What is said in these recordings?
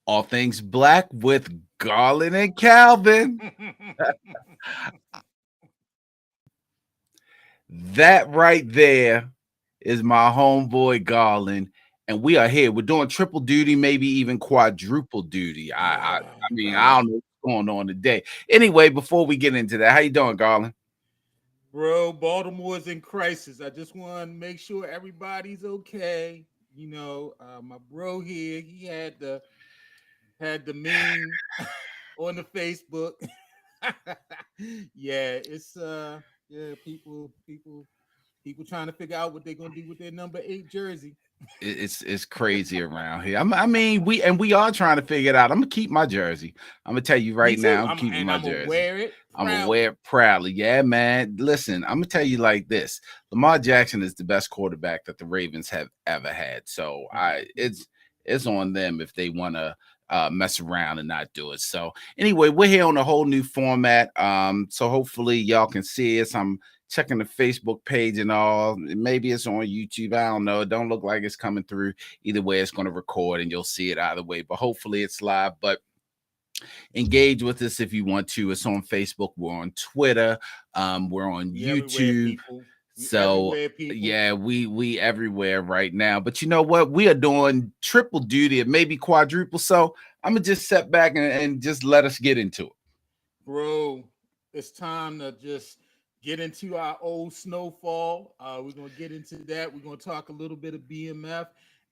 All Things Black with Garland and Calvin. That right there is my homeboy Garland, and we are here. We're doing triple duty, maybe even quadruple duty. I mean, I don't know what's going on today. Anyway, before we get into that, how you doing, Garland? Bro, Baltimore's in crisis. I just want to make sure everybody's okay. My bro here, he had the meme on the Facebook. Yeah, it's yeah, people trying to figure out what they're gonna do with their number 8 jersey. It's crazy around here. I mean, we are trying to figure it out. I'm gonna keep my jersey. I'm gonna tell you Me right too. now, I'm I'm keeping and my I'm gonna jersey. wear it I'm gonna wear proudly. it proudly. Yeah, man. Listen, I'm gonna tell you like this: Lamar Jackson is the best quarterback that the Ravens have ever had. So it's on them if they want to mess around and not do it. So anyway, we're here on a whole new format. So hopefully y'all can see us. I'm checking the Facebook page and all. Maybe it's on YouTube. I don't know. It don't look like it's coming through. Either way, it's going to record and you'll see it either way. But hopefully it's live. But engage with us if you want to. It's on Facebook. We're on Twitter. We're on We everywhere, YouTube. people. We So everywhere, people. yeah, we everywhere right now. But you know what? We are doing triple duty and maybe quadruple. So I'm gonna just set back and just let us get into it. Bro, it's time to just get into our old snowfall. We're gonna get into that. We're gonna talk a little bit of BMF,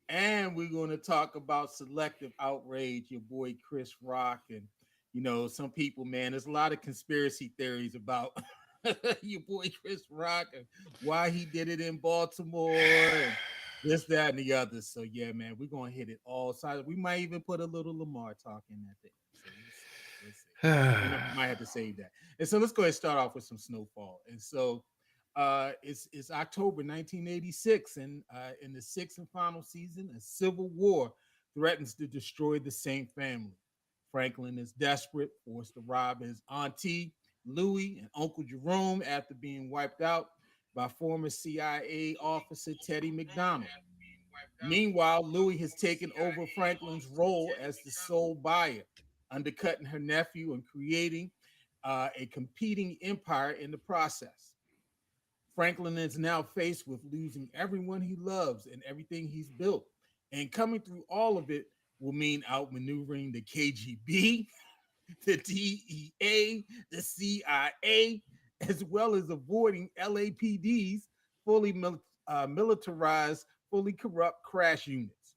and we're gonna talk about selective outrage. Your boy Chris Rock, and some people, man. There's a lot of conspiracy theories about your boy Chris Rock and why he did it in Baltimore and this, that, and the other. So yeah, man, we're gonna hit it all sides. We might even put a little Lamar talk in that thing. So we'll see. We'll see. We might have to save that. And so let's go ahead and start off with some snowfall. And so it's October 1986, and in the sixth and final season, a civil war threatens to destroy the same family. Franklin is desperate, forced to rob his auntie Louie and Uncle Jerome after being wiped out by former CIA officer Teddy McDonald. Meanwhile, Louis has taken over Franklin's role as the sole buyer, undercutting her nephew and creating a competing empire in the process. Franklin is now faced with losing everyone he loves and everything he's built. And coming through all of it will mean outmaneuvering the KGB, the DEA, the CIA, as well as avoiding LAPD's militarized, fully corrupt crash units.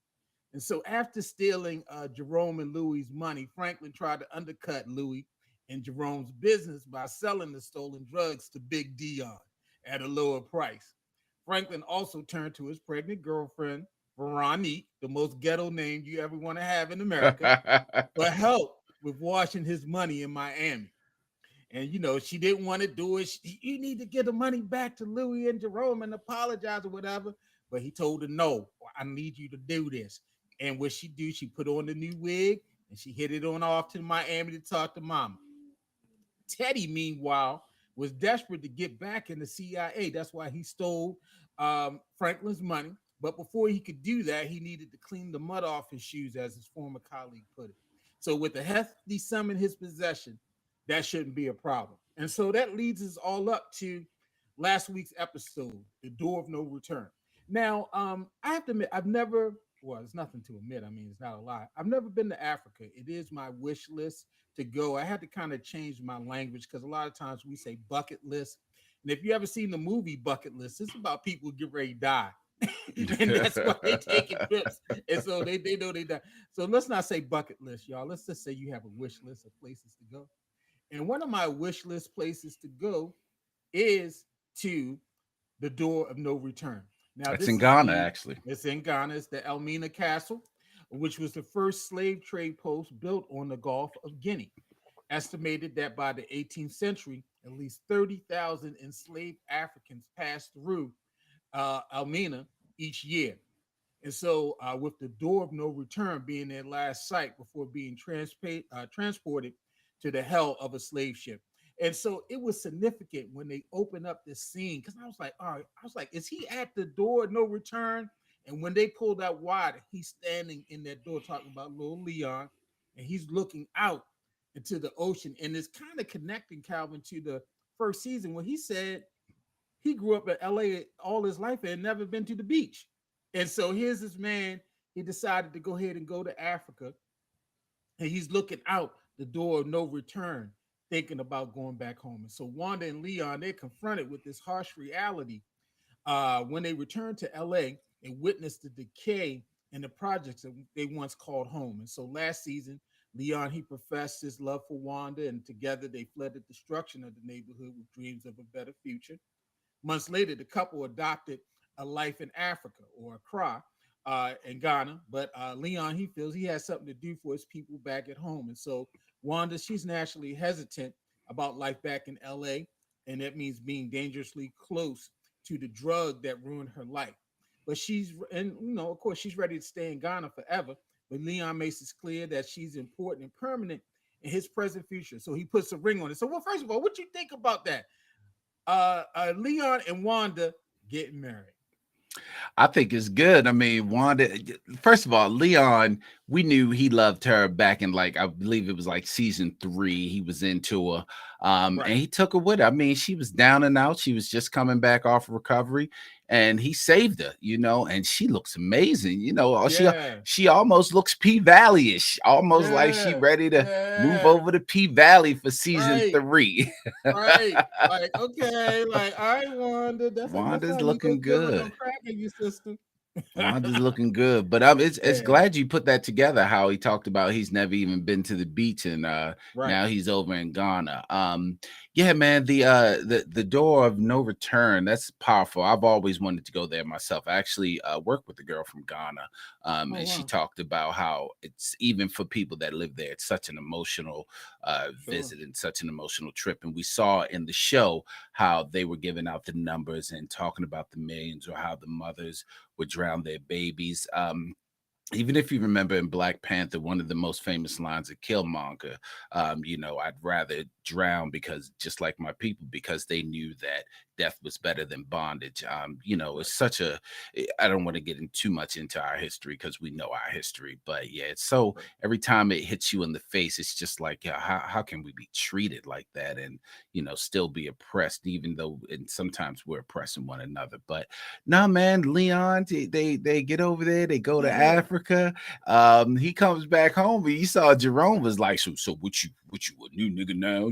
And so, after stealing Jerome and Louis's money, Franklin tried to undercut Louis and Jerome's business by selling the stolen drugs to Big Dion at a lower price. Franklin also turned to his pregnant girlfriend, Veronique, the most ghetto name you ever want to have in America, for help with washing his money in Miami. And she didn't want to do it. You need to get the money back to Louis and Jerome and apologize or whatever. But he told her, no, I need you to do this. And what she do, she put on the new wig and she hit it on off to Miami to talk to mama. Teddy, meanwhile, was desperate to get back in the CIA. That's why he stole Franklin's money. But before he could do that, he needed to clean the mud off his shoes, as his former colleague put it. So, with a hefty sum in his possession, that shouldn't be a problem. And so that leads us all up to last week's episode, The Door of No Return. Now, I have to admit, I've never, well, it's nothing to admit. I mean, it's not a lie. I've never been to Africa. It is my wish list to go. I had to kind of change my language because a lot of times we say bucket list. And if you ever seen the movie Bucket List, it's about people who get ready to die. And that's why they taking trips. And so they know they die. So let's not say bucket list, y'all. Let's just say you have a wish list of places to go. And one of my wish list places to go is to the Door of No Return. Now, That's this in is Ghana, the actually. it's in Ghana. It's the Elmina Castle, which was the first slave trade post built on the Gulf of Guinea. Estimated that by the 18th century, at least 30,000 enslaved Africans passed through Elmina each year. And so, with the Door of No Return being their last sight before being transported to the hell of a slave ship. And so it was significant when they opened up this scene because I was like, all right, I was like, is he at the door of no return? And when they pulled out wide, he's standing in that door talking about little Leon. and he's looking out into the ocean, and it's kind of connecting Calvin to the first season when he said he grew up in LA all his life and never been to the beach. And so here's this man, he decided to go ahead and go to Africa, and he's looking out the door of no return, thinking about going back home. And so Wanda and Leon, they're confronted with this harsh reality when they return to LA and witness the decay in the projects that they once called home. And so last season, Leon, he professed his love for Wanda, and together they fled the destruction of the neighborhood with dreams of a better future. Months later, the couple adopted a life in Africa, or Accra, in Ghana. But Leon, he feels he has something to do for his people back at home. And so Wanda, she's naturally hesitant about life back in LA. And that means being dangerously close to the drug that ruined her life. But and of course, she's ready to stay in Ghana forever. But Leon makes it clear that she's important and permanent in his present future. So he puts a ring on it. So, well, first of all, what you think about that? Leon and Wanda getting married. I think it's good. I mean, Wanda, first of all, Leon, we knew he loved her back in, like, I believe it was like season 3. He was into her. Right. And he took her with her. I mean, she was down and out. She was just coming back off recovery, and he saved her, and she looks amazing. Yeah. She almost looks P Valley-ish, almost like she Yeah. ready to move Yeah. over to P Valley for season Right. 3. Right. Like, okay, like, all right, Wanda. That's how Wanda's you looking look good with no good. crack in your system. Wanda's looking good, but it's Yeah. glad you put that together. How he talked about he's never even been to the beach, and Right. now he's over in Ghana. Yeah, man, the door of no return, that's powerful. I've always wanted to go there myself. I actually worked with a girl from Ghana, Oh and she wow. talked about how it's, even for people that live there, it's such an emotional Sure. visit and such an emotional trip. And we saw in the show how they were giving out the numbers and talking about the millions, or how the mothers would drown their babies. Even if you remember in Black Panther, one of the most famous lines of Killmonger, I'd rather drown, because just like my people, because they knew that death was better than bondage. It's Right. such a, I don't want to get in too much into our history, because we know our history, but yeah, it's so, Right. every time it hits you in the face, it's just like, yeah, how can we be treated like that, and, still be oppressed, even though, and sometimes we're oppressing one another. But no, man, Leon, they get over there, they go to Yeah. Africa. He comes back home, and you saw Jerome was like, so what you a new nigga now?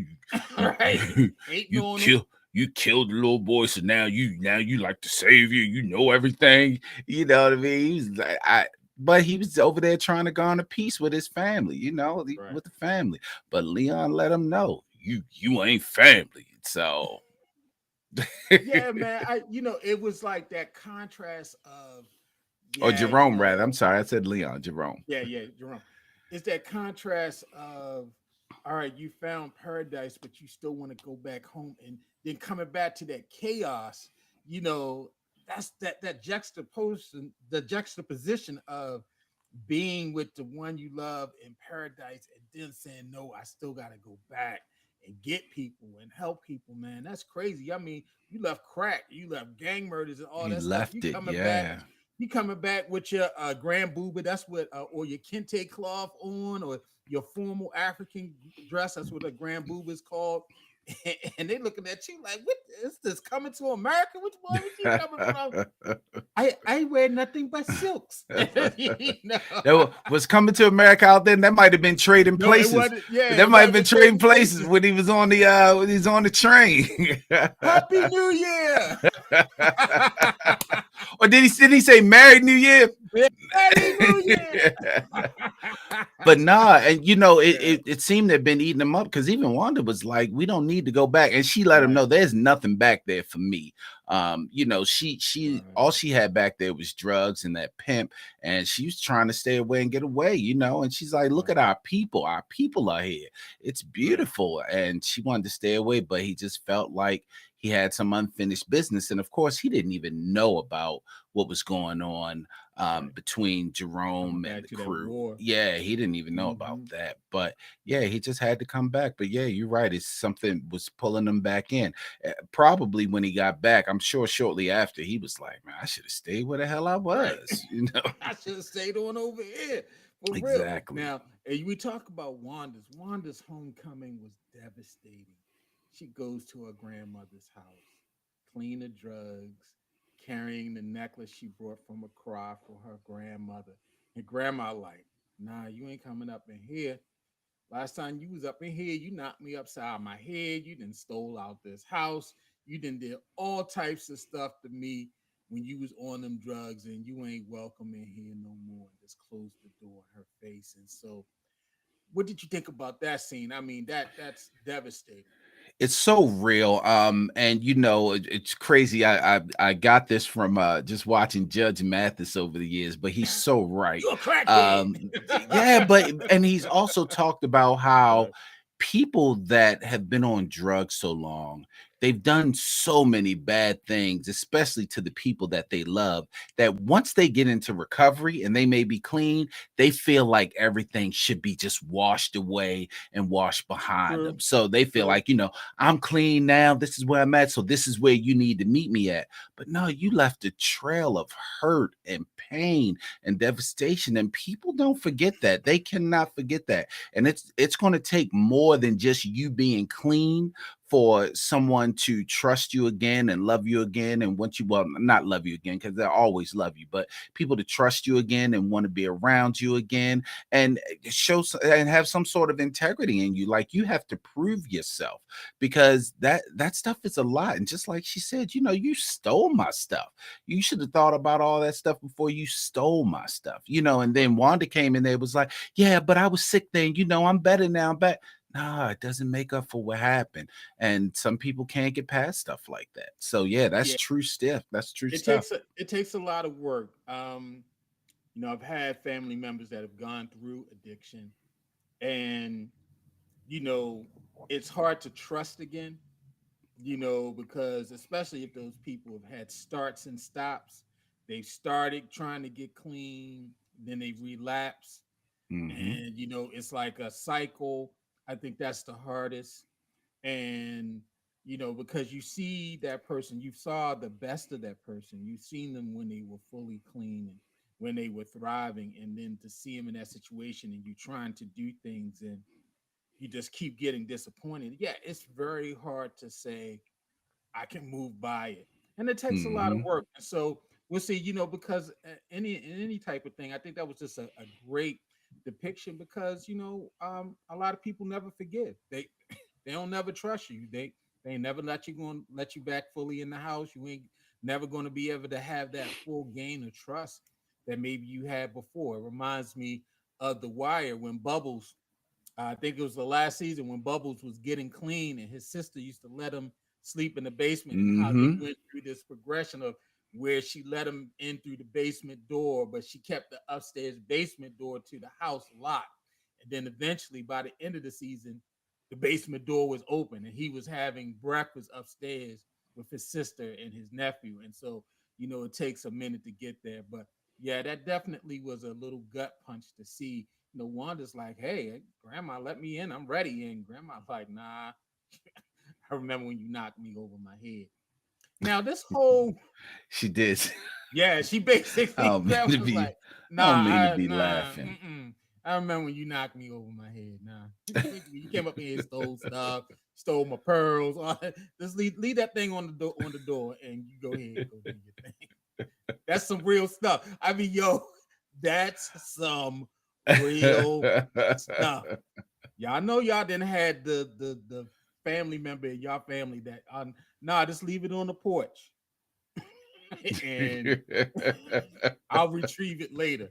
Right. You Hating you on him. you killed the little boy, so now you like the savior, you know everything. You know what I mean? He was like, but he was over there trying to garner peace with his family, Right. with the family. But Leon let him know, you ain't family. So Yeah, man. It was like that contrast of, or yeah, Jerome, rather. I'm sorry, I said Leon. Jerome. yeah, Jerome. It's that contrast of, all right, you found paradise, but you still want to go back home, and then coming back to that chaos. You know, that's that juxtaposition, the juxtaposition of being with the one you love in paradise, and then saying, no, I still got to go back and get people and help people, man. That's crazy. I mean, you left crack, you left gang murders and all You that stuff. left it, yeah. You coming back with your grand booba, that's what, or your kente cloth on, or your formal African dress, that's what a grand booba is called. And they looking at you like, what is this, coming to America? Which boy, where you coming from? I wear nothing but silks. That was coming to America out there. That might have been trading No, it places. wasn't. Yeah, That it might might have have been been trading trading places places. when he was on the train. Happy New Year. Or did he say Merry New Year? Happy New Year. But nah, and it, Yeah, it it seemed to have been eating them up, because even Wanda was like, "We don't need to go back," and she let him right, know there's nothing back there for me. She right, all she had back there was drugs and that pimp, and she was trying to stay away and get away, and she's like, "Look at right, our people are here. It's right, beautiful," and she wanted to stay away, but he just felt like he had some unfinished business, and of course, he didn't even know about what was going on Right. between Coming Jerome and back the to that crew. war. Yeah, he didn't even know about Hmm. that, but yeah, he just had to come back. But yeah, you're right. It's something was pulling him back in. Probably when he got back, I'm sure shortly after, he was like, "Man, I should have stayed where the hell I Right. was." You know. I should have stayed on over here for real. Exactly. Now, and we talk about Wanda's homecoming was devastating. She goes to her grandmother's house, clean of drugs, carrying the necklace she brought from Accra for her grandmother. And grandma like, nah, you ain't coming up in here. Last time you was up in here, you knocked me upside my head. You done stole out this house. You done did all types of stuff to me when you was on them drugs, and you ain't welcome in here no more. And just closed the door in her face. And so, what did you think about that scene? I mean, that's devastating. It's so real. And it's crazy. I got this from just watching Judge Mathis over the years, but he's so right. You a crackhead. Yeah, but and he's also talked about how Right. people that have been on drugs so long, they've done so many bad things, especially to the people that they love, that once they get into recovery and they may be clean, they feel like everything should be just washed away and washed behind True. them. So they feel True. like, I'm clean now. This is where I'm at. So this is where you need to meet me at. But no, you left a trail of hurt and pain and devastation. And people don't forget that. They cannot forget that. And it's going to take more than just you being clean for someone to trust you again and love you again and want you, well, not love you again, because they'll always love you, but people to trust you again and want to be around you again and and have some sort of integrity in you. Like, you have to prove yourself, because that stuff is a lot. And just like she said, you stole my stuff. You should have thought about all that stuff before you stole my stuff. And Right. then Wanda came in there, was like, yeah, but I was sick then, I'm better now, I'm back. Nah, it doesn't make up for what happened. And some people can't get past stuff like that. So yeah, that's Yeah. true stuff. That's true It stuff. takes a lot of work. I've had family members that have gone through addiction, and you know, it's hard to trust again, because especially if those people have had starts and stops, they've started trying to get clean, then they relapse, Hmm. and it's like a cycle. I think that's the hardest. And because you see that person, you saw the best of that person, you've seen them when they were fully clean and when they were thriving, and then to see them in that situation and you trying to do things and you just keep getting disappointed. Yeah, it's very hard to say I can move by it, and it takes a lot of Hmm. work. And so we'll see, because any type of thing, I think that was just a great depiction, because a lot of people never forgive. They don't never trust you. They ain't never let you back fully in the house. You ain't never going to be able to have that full gain of trust that maybe you had before. It reminds me of The Wire when Bubbles, I think it was the last season when Bubbles was getting clean and his sister used to let him sleep in the basement, and how they Hmm. went through this progression of where she let him in through the basement door, but she kept the upstairs basement door to the house locked. And then eventually, by the end of the season, the basement door was open and he was having breakfast upstairs with his sister and his nephew. And so, it takes a minute to get there. But yeah, that definitely was a little gut punch to see. Wanda's like, hey, grandma, let me in. I'm ready. And grandma's like, nah, I remember when you knocked me over my head. Now, this whole, She did. yeah, she I basically, don't mean to grandma's be. like, I don't mean to nah, be nah, laughing. mm-mm. I remember when you knocked me over my head. Nah, you came up in here, stole stuff, stole my pearls. All that. Just leave that thing on the door, and you go ahead, go do your thing. That's some real stuff. I mean, yo, that's some real stuff. Y'all know y'all didn't had the family member in y'all family that nah, just leave it on the porch and I'll retrieve it later.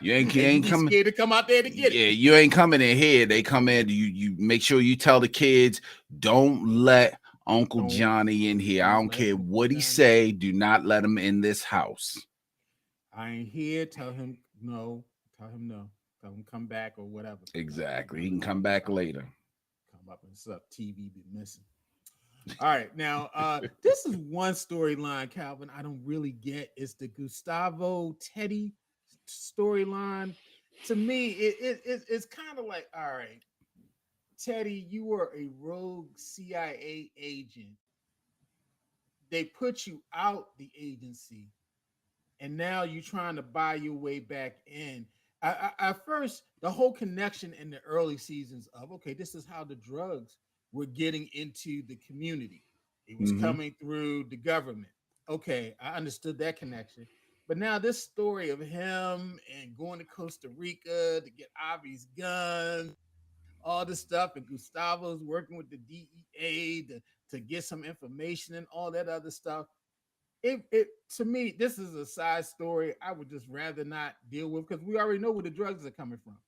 you And you ain't be coming. scared to come out there to get it. Yeah, you ain't coming in here. They come in. You make sure you tell the kids, don't let Uncle Don't Johnny in here. I don't don't let care Uncle what he Johnny in. say. Do not let him in this house. I ain't here. Tell him no. Tell him no. Tell him come back or whatever. Don't Exactly. He let can him in come this back house. later. Come up and suck TV be missing. All right, now this is one storyline, Calvin. I don't really get. It's the Gustavo Teddy storyline. To me, it's kind of like, all right, Teddy, you were a rogue CIA agent. They put you out the agency, and now you're trying to buy your way back in. At first, the whole connection in the early seasons of, okay, this is how the drugs were getting into the community. It was Hmm. coming through the government. Okay, I understood that connection. But now this story of him and going to Costa Rica to get Avi's gun, all this stuff, and Gustavo's working with the DEA to get some information and all that other stuff. It to me, this is a side story I would just rather not deal with because we already know where the drugs are coming from,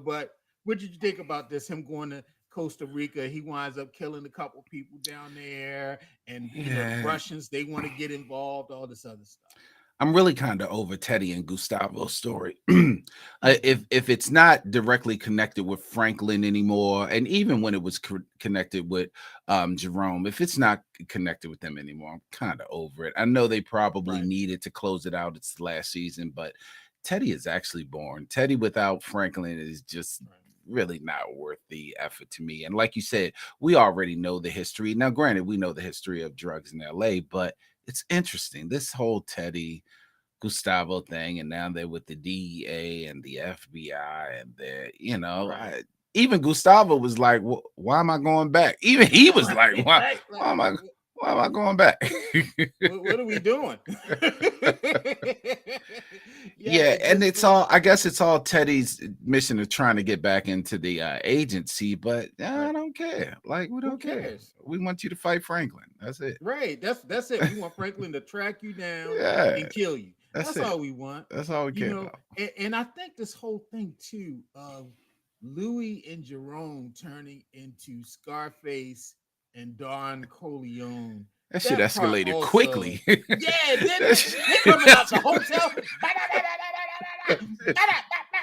But what did you think about this? Him going to Costa Rica, he winds up killing a couple people down there, and the Yeah. Russians, they want to get involved, all this other stuff. I'm really kind of over Teddy and Gustavo's story. Mm-hmm. If it's not directly connected with Franklin anymore, and even when it was connected with Jerome, if it's not connected with them anymore, I'm kind of over it. I know they probably Right. needed to close it out. It's the last season, but Teddy is actually born. Teddy without Franklin is just Right. really not worth the effort to me. And like you said, we already know the history. Now, granted, we know the history of drugs in LA, but it's interesting. This whole Teddy Gustavo thing, and now they're with the DEA and the FBI, and they're, Right. even Gustavo was like, "Why am I going back?" Even he was like, Right. Right. why am I, why am I going back?" What are we doing? Yeah, Yeah, it and just it's all. I guess it's all Teddy's mission of trying to get back into the agency, but I right. don't care. Like, we Who don't care. cares? We want you to fight Franklin. That's it. Right. That's it. We want Franklin to track you down Yeah, and kill you. that's That's it. all we want. That's all we care about. And I think this whole thing too of Louis and Jerome turning into Scarface and Don Corleone. That shit That part escalated also, quickly. yeah, didn't That it? They coming out the shit- hotel.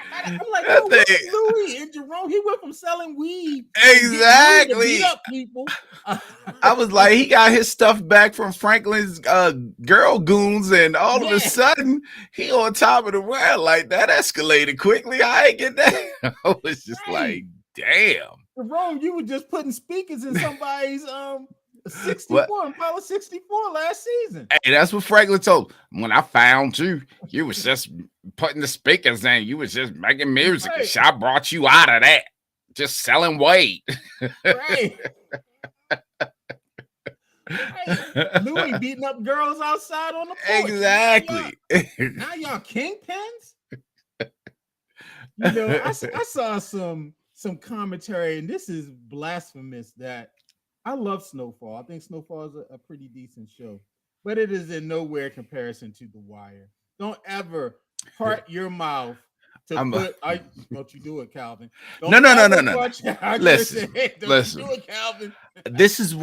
I'm like, that yo, what thing, is Louis and Jerome? He went from selling weed to getting ready to beat exactly. up people. I was like, he got his stuff back from Franklin's girl goons, and all of a Yeah. sudden he on top of the world. Like, that escalated quickly. I ain't get that. I was just Right. like, damn. Jerome, you were just putting speakers in somebody's What? 64 Impala 64 last season. Hey, that's what Franklin told him. When I found you, you was just putting the speakers in. You was just making music, and Right, shit, I brought you out of that. Just selling weight. right, right. Louis beating up girls outside on the porch. And Exactly. now y'all kingpins? I saw some commentary, and this is blasphemous that I love Snowfall. I think Snowfall is a pretty decent show, but it is in nowhere comparison to The Wire. Don't ever part your mouth to I'm a, put. Don't you do it, Calvin? no, Don't no, no, no, ever no, no. put. I just Listen, said, don't you listen. do it, Calvin? This is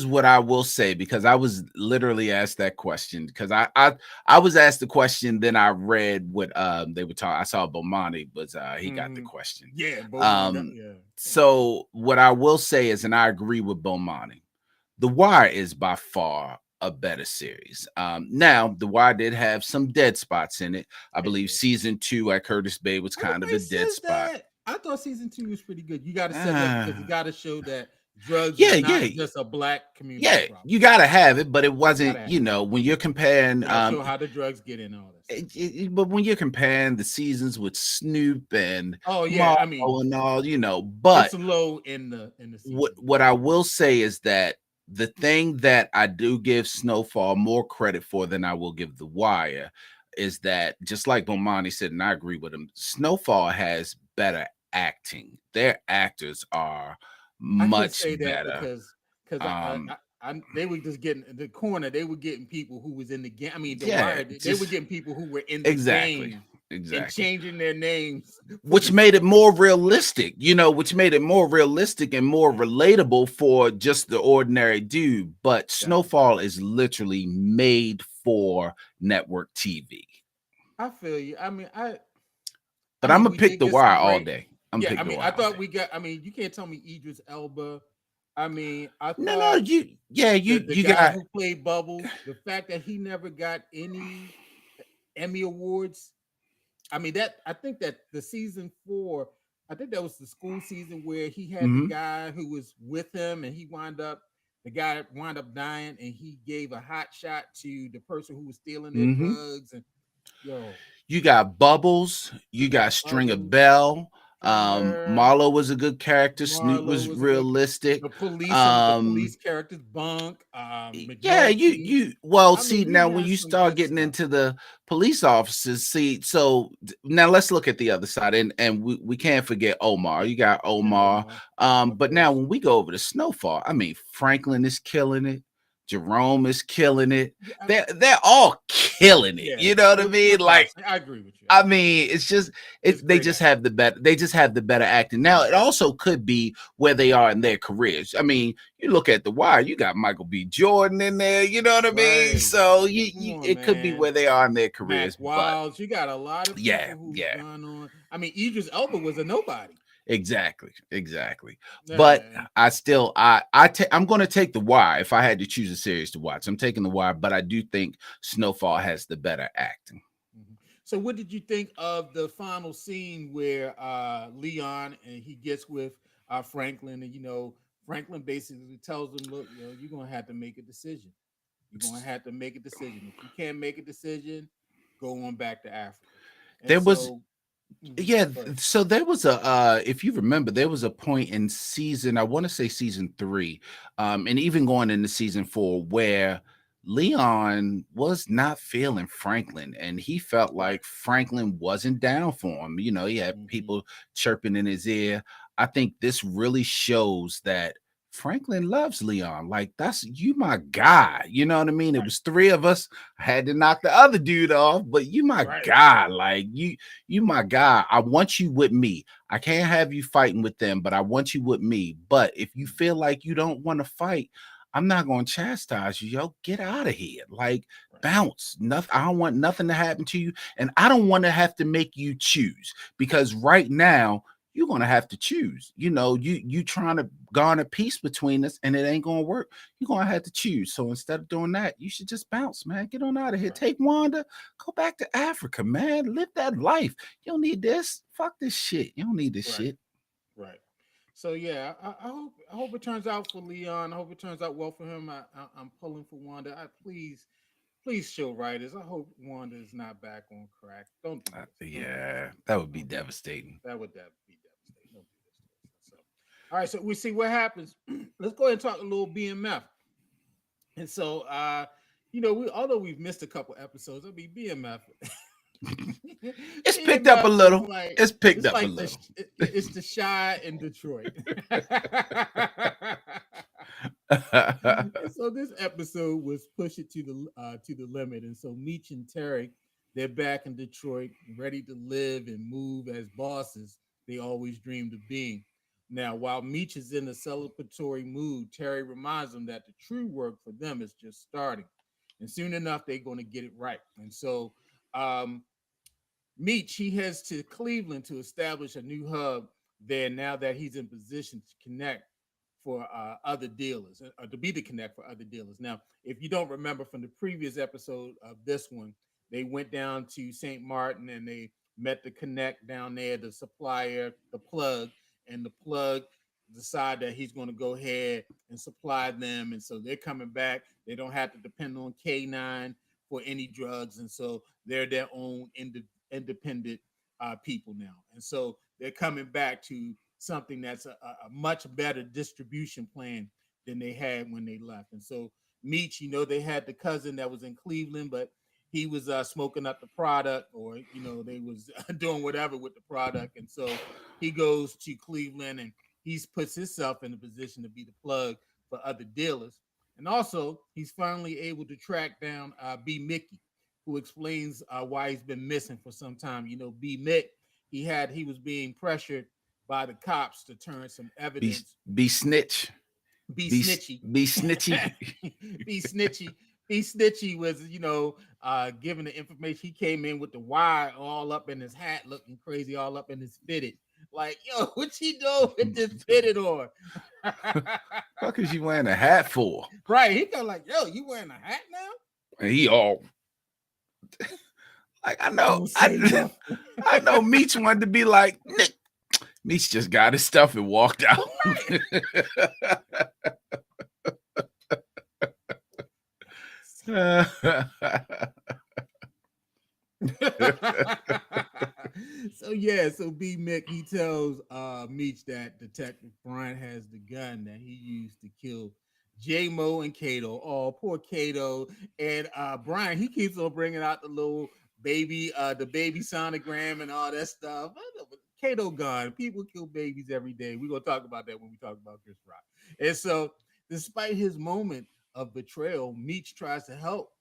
what I will say, because I was literally asked that question, because I was asked the question, then I read what they were talking. I saw Bomani was he got the Mm-hmm. question. Yeah, Beaumont. Um Yeah. so what I will say is, and I agree with Bomani, The Wire is by far a better series. Now, The Wire did have some dead spots in it. I It believe did. season 2 at Curtis Bay was kind of Everybody a dead says spot. that. I thought season 2 was pretty good. You got to set it up because you Uh, got to show that drugs yeah, is yeah, not just a black community yeah. problem. You gotta have it, but it You got wasn't. to have it. When you're comparing, You got to show how the drugs get in all this. but when you're comparing the seasons with Snoop and Oh yeah, I mean Marlo and all, it's but low in the season. what I will say is that the thing that I do give Snowfall more credit for than I will give The Wire is that, just like Bomani said, and I agree with him, Snowfall has better acting. Their actors are I can't much say that better. because Um, they were just getting the corner. They were getting people who was in the game. I mean, the yeah, wire. They were just getting people who were in the exactly, game and exactly. changing their names for Which the made it show. more realistic, which made it more realistic and more Yeah, relatable for just the ordinary dude. But gotcha. Snowfall is literally made for network TV. I feel you. I But I'm mean, gonna we pick did The get some Wire all great. day. I'm gonna Yeah, pick The I Wire all thought day. we got. I mean, you can't tell me Idris Elba I mean, I No, thought the you guy got who played Bubbles, the fact that he never got any Emmy awards. I mean, that I think that the season 4, I think that was the school season where he had the mhm, guy who was with him, and the guy wound up dying, and he gave a hot shot to the person who was stealing their mhm. drugs, and yo, You got Bubbles, you you got got Stringer Bubbles, Bell. Stringer, Marlo was a good character. Snoop Marlo was was a good. realistic. Some of the Um, police characters, Bunk, yeah, McNulty. well, I mean, see, you now when had you some start good getting stuff. into the police officers, see, so now let's look at the other side, and we can't forget Omar. You got And Omar. Omar, of But now course. when we go over to Snowfall, I mean, Franklin is killing it. Jerome is killing it. Yeah, They're all killing it. yeah. You know what I mean? Without Like, saying, I agree with you. I I agree with mean, it's just you. It's they great just acting. have the better acting. Now it also could be where they are in their careers. I mean, you look at The Wire, you got Michael B. Jordan in there, you know what I mean? Right. So Come on, it could be man. where they are in their Mac careers, but Wilds. You got a lot of yeah, people who've yeah. gone on. I mean, Idris Elba was a nobody. Exactly, exactly. Yeah, But man. I still I'm going to take The Wire if I had to choose a series to watch. I'm taking The Wire, but I do think Snowfall has the better acting. Mhm. So, what did you think of the final scene where Leon and he gets with Franklin, and Franklin basically tells him, "Look, you're gonna have to make a decision. You're gonna have to make a decision. If you can't make a decision, go on back to Africa." And There was so, Yeah, go ahead. so there was a if you remember, there was a point in season, I want to say season 3, and even going into season 4 where Leon was not feeling Franklin and he felt Right. like Franklin wasn't down for him. You know, he had Hmm. people chirping in his ear. I think this really shows that Franklin loves Leon. Like, that's you my guy. You know what I mean? It Right. was 3 of us. I had to knock the other dude off, but you my Right. guy. Like, you my guy. I want you with me. I can't have you fighting with them, but I want you with me. But if you Mhm. feel like you don't want to fight, I'm not going to chastise you. Yo, get out of here. Like, Right. bounce. Nothing. I don't want nothing to happen to you, and I don't want to have to make you choose because right now you're gonna have to choose. You know, you trying to garner peace between us, and it ain't gonna work. You're gonna have to choose. So instead of doing that, you should just bounce, man. Get on out of here. Right. Take Wanda. Go back to Africa, man. Live that life. You don't need this. Fuck this shit. You don't need this Right. shit. Right. So yeah, I hope it turns out for Leon. I hope it turns out well for him. I'm pulling for Wanda. Please show writers. I hope Wanda is not back on crack. Don't do this. Don't do this. Yeah, that would be Don't do this. devastating. That be devastating. Don't do this to us. So, all right. So we see what happens. Let's go ahead and talk a little BMF. And so, we although we've missed a couple episodes, I mean BMF. It's picked up a BMF is little. like It's picked it's up a like little. it's the Shy in Detroit. And so this episode was push it to the limit, and so Meech and Terry, they're back in Detroit, ready to live and move as bosses they always dreamed of being. Now, while Meech is in a celebratory mood, Terry reminds them that the true work for them is just starting, and soon enough they're going to get it right. And so, um, Meech, he heads to Cleveland to establish a new hub there now that he's in position to connect for other dealers, or to be the connect for other dealers. Now, if you don't remember from the previous episode of this one, they went down to St. Martin and they met the connect down there, the supplier, the plug, and the plug decide that he's going to go ahead and supply them. And so they're coming back. They don't have to depend on K9 for any drugs. And so they're their own independent people now. And so they're coming back to something that's a much better distribution plan than they had when they left. And so Meech, they had the cousin that was in Cleveland, but he was smoking up the product, or they was doing whatever with the product. And so he goes to Cleveland and he's puts himself in a position to be the plug for other dealers. And also, he's finally able to track down B. Mickey, who explains why he's been missing for some time. B. Mick, he was being pressured by the cops to turn some be evidence. be snitch. Be Be snitchy. be snitchy. Be snitchy. Be snitchy was, giving the information. He came in with the wire all up in his hat, looking crazy, all up in his fitted. Like, yo, what she doing with this fitted on? Fuck is you wearing a hat for? Right. He felt like, yo, you wearing a hat now? And he all like, I know, Don't say nothing. I know Meech wanted to be like, Nick. Meech just got his stuff and walked out. So B Mick, he tells Meech that Detective Bryant has the gun that he used to kill J-Mo and Kato. Oh, poor Kato. And Brian, he keeps on bringing out the little baby, the baby sonogram and all that stuff. Kato gone. People kill babies every day. We're gonna talk about that when we talk about Chris Rock. And so, despite his moment of betrayal, Meech tries to help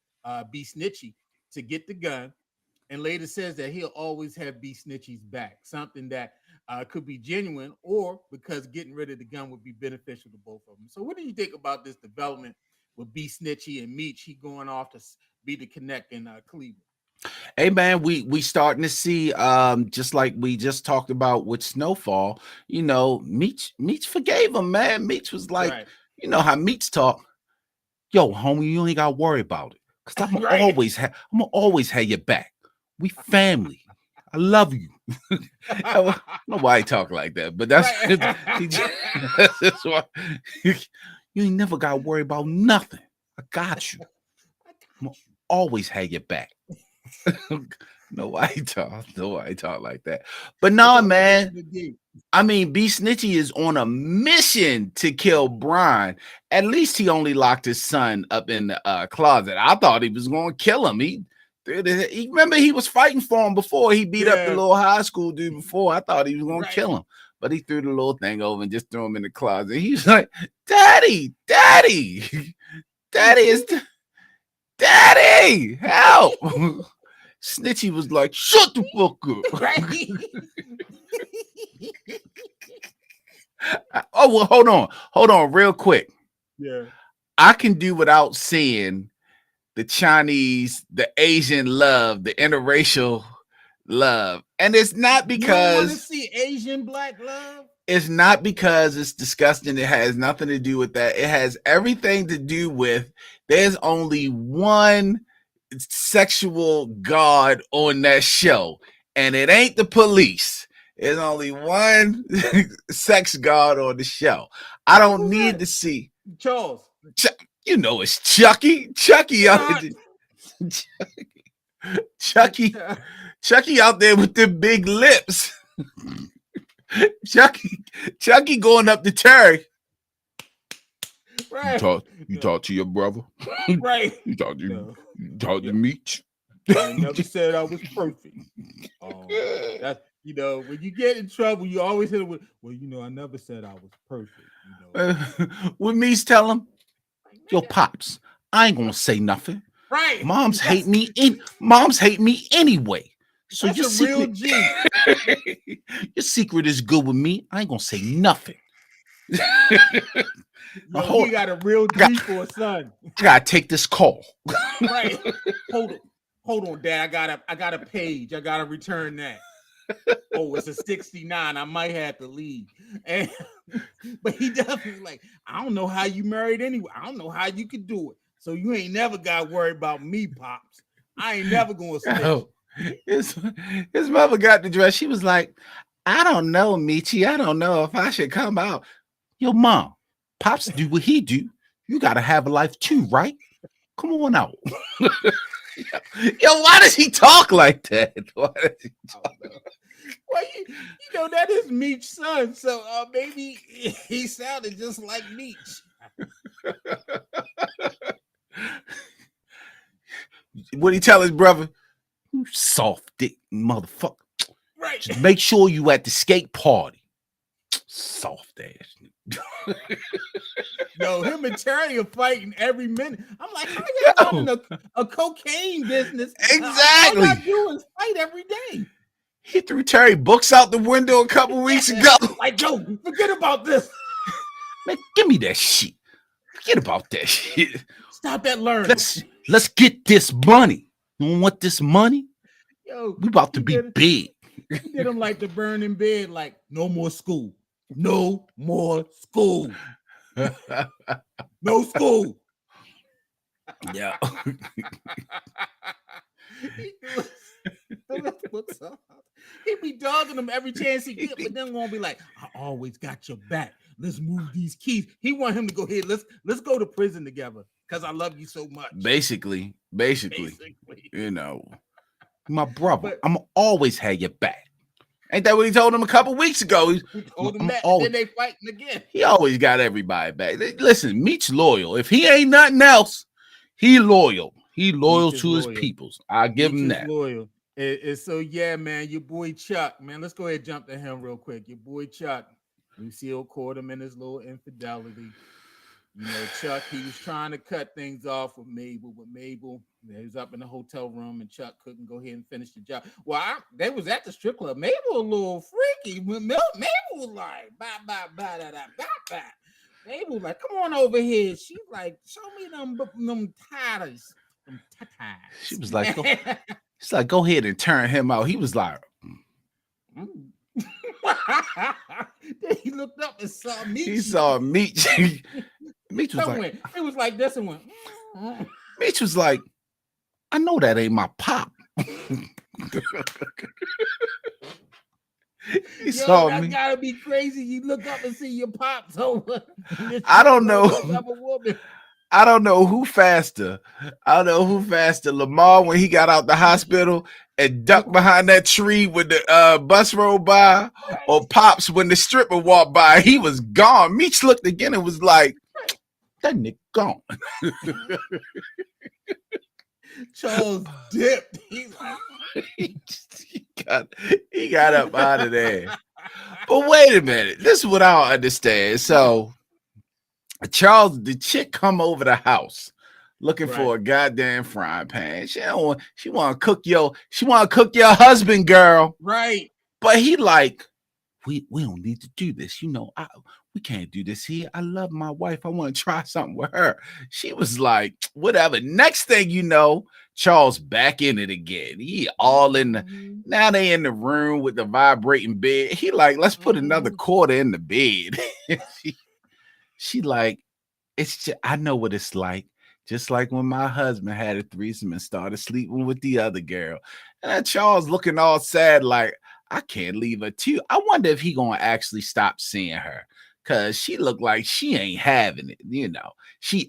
B Snitchy to get the gun, and later says that he'll always have B Snitchy's back, something that could be genuine, or because getting rid of the gun would be beneficial to both of them. So, what do you think about this development with B Snitchy and Meech? He going off to be the connect in Cleveland. Hey man, we starting to see just like we just talked about with Snowfall, you know, Meech forgave him, man. Meech was like, Right. you know how Meech talk, yo, homie, you ain't gotta worry about it. Cause I'm gonna Right. always have your back. We family. I love you. I don't know why he talk like that, but that's, Right. that's why you ain't never gotta worry about nothing. I got you. I'm gonna always have your back. No, why he talk like that. But no, man. I mean, B Snitchy is on a mission to kill Brian. At least he only locked his son up in the closet. I thought he was going to kill him. He remember he was fighting for him before. He beat up the little high school dude before. I thought he was going to kill him, but he threw the little thing over and just threw him in the closet. He's like, Daddy, Daddy, help. Snitchy was like, shut the fuck up. Right. Oh, well, hold on real quick. Yeah. I can do without seeing the Chinese, the Asian love, the interracial love. And it's not because you want to see Asian black love. It's not because it's disgusting. It has nothing to do with that. It has everything to do with there's only one sexual god on that show, and it ain't the police. There's only one sex god on the show. I don't need to see Charles. You know it's Chucky. Chucky out there with the big lips. Chucky going up to Terry. Right. You talk to your brother. Right. You talk to Meech. I never said I was perfect. That's, when you get in trouble, you always hit it with, well, I never said I was perfect. When Meech tell him, yo, Pops, I ain't gonna say nothing. Right. Moms hate me anyway. So that's your secret, real G. Your secret is good with me. I ain't gonna say nothing. He got a real G for a son. I gotta take this call. Right. Hold on, Dad. I got a page. I gotta return that. Oh, it's a 69. I might have to leave. But he definitely like, I don't know how you married anyway. I don't know how you could do it. So you ain't never got worried about me, Pops. I ain't never gonna snitch. His mother got the dress. She was like, I don't know, Michi. I don't know if I should come out. Yo, Mom, Pops do what he do. You gotta have a life too, right? Come on out. Yo, why does he talk like that? Why does he talk? Well, that is Meech's son, so maybe he sounded just like Meech. What he tell his brother? You soft dick motherfucker. Right. Just make sure you at the skate party. Soft ass. Yo, him and Terry are fighting every minute. I'm like, how y'all running a cocaine business? Exactly. All I do is fight every day. He threw Terry books out the window a couple weeks ago. Like, yo, forget about this. Man, give me that shit. Forget about that shit. Stop that learning. Let's get this money. You don't want this money? Yo, we about to be big. He did him like the burning bed, like no more school, no more school, no school. Yeah. He do the books up. He be dogging them every chance he get, but then won't be like, I always got your back. Let's move these keys. He want him to go ahead. Let's go to prison together because I love you so much. Basically, Basically. you know, my brother, But I'm always had your back. Ain't that what he told him a couple weeks ago? he told him I'm that, and always, then they fighting again. he always got everybody back. Listen, Meech's loyal. If he ain't nothing else, he loyal. He loyal Meech is to his loyal. peoples. I give Meech him is that. loyal. So yeah, man, your boy Chuck, man. Let's go ahead and jump to him real quick. Your boy Chuck, Lucille caught him in his little infidelity. You know, Chuck, he was trying to cut things off with Mabel, he was up in the hotel room, and Chuck couldn't go ahead and finish the job. Well, they was at the strip club. Mabel a little freaky. Mabel was like, bye, bye, bye, da, da, bye, bye. Mabel was like, come on over here. She's like, show me them tatters. Them tatas. She was like, she's like, go ahead and turn him out. He was like, then he looked up and saw Meech. he saw Meech. Meech was like, it was like this and went. Meech was like, I know that ain't my pop. He saw that me. Gotta be crazy. You look up and see your pops over. I don't know. I don't know who faster. Lamar when he got out the hospital and ducked behind that tree when the bus rolled by, or Pops when the stripper walked by. He was gone. Meech looked again and was like, that nigga gone. Charles dipped. he got up out of there. But wait a minute. This is what I don't understand. So Charles, the chick come over the house looking for a goddamn frying pan. She want to cook your husband, girl. Right. But he like, we don't need to do this. You know, we can't do this here. I love my wife. I want to try something with her. She was like, whatever. Next thing you know, Charles back in it again. He all in the, now they in the room with the vibrating bed. He like, let's put another quarter in the bed. She like, it's just, I know what it's like. Just like when my husband had a threesome and started sleeping with the other girl. And Charles looking all sad, like, I can't leave her too. I wonder if he gonna actually stop seeing her. Cause she looked like she ain't having it, you know. She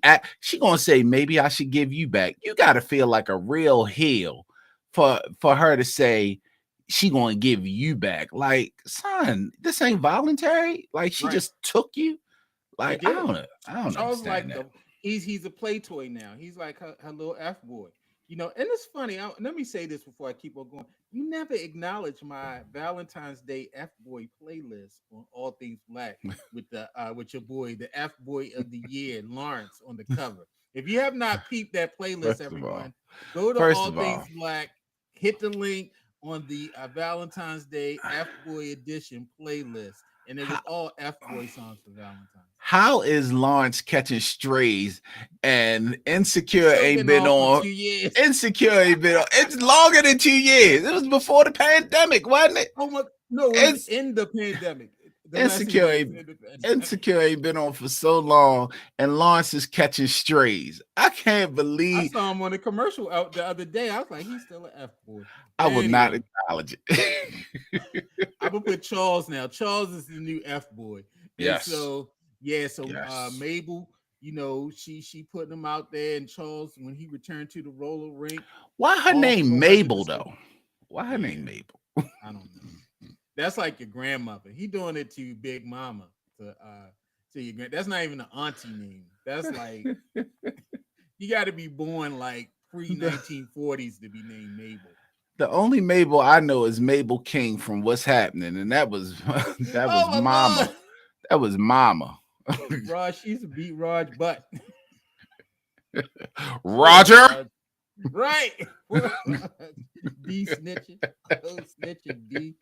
gonna say, maybe I should give you back. You gotta feel like a real heel for her to say she gonna give you back. Like, son, this ain't voluntary. Like, she just took you. Like, I don't Charles understand that. He's a play toy now. He's like her little F boy. You know, and it's funny. Let me say this before I keep on going. You never acknowledge my Valentine's Day F boy playlist on All Things Black with your boy, the F boy of the year, Lawrence, on the cover. If you have not peeped that playlist, everyone, go to All Things Black, hit the link on the Valentine's Day F boy edition playlist. And it was all F boy songs for Valentine's. How is Lawrence catching strays and Insecure ain't been on? 2 years. Insecure ain't been on. It's longer than 2 years. It was before the pandemic, wasn't it? Oh my, no, it's in the pandemic. Insecure ain't been on for so long, and Lawrence is catching strays. I can't believe. I saw him on a commercial out the other day. I was like, he's still an F boy. I would not acknowledge it. I'm gonna put Charles now. Charles is the new F boy. Yes. Mabel, you know, she putting him out there, and Charles, when he returned to the roller rink. Why her name Mabel though? Why her name Mabel? I don't know. That's like your grandmother. He doing it to Big Mama. To your grand. That's not even an auntie name. That's like you got to be born like pre-1940s to be named Mabel. The only Mabel I know is Mabel King from What's Happening, and that was Mama. Lord. That was Mama. Raj, she used to beat Raj butt. Roger. Right. D snitching. Oh, snitching D.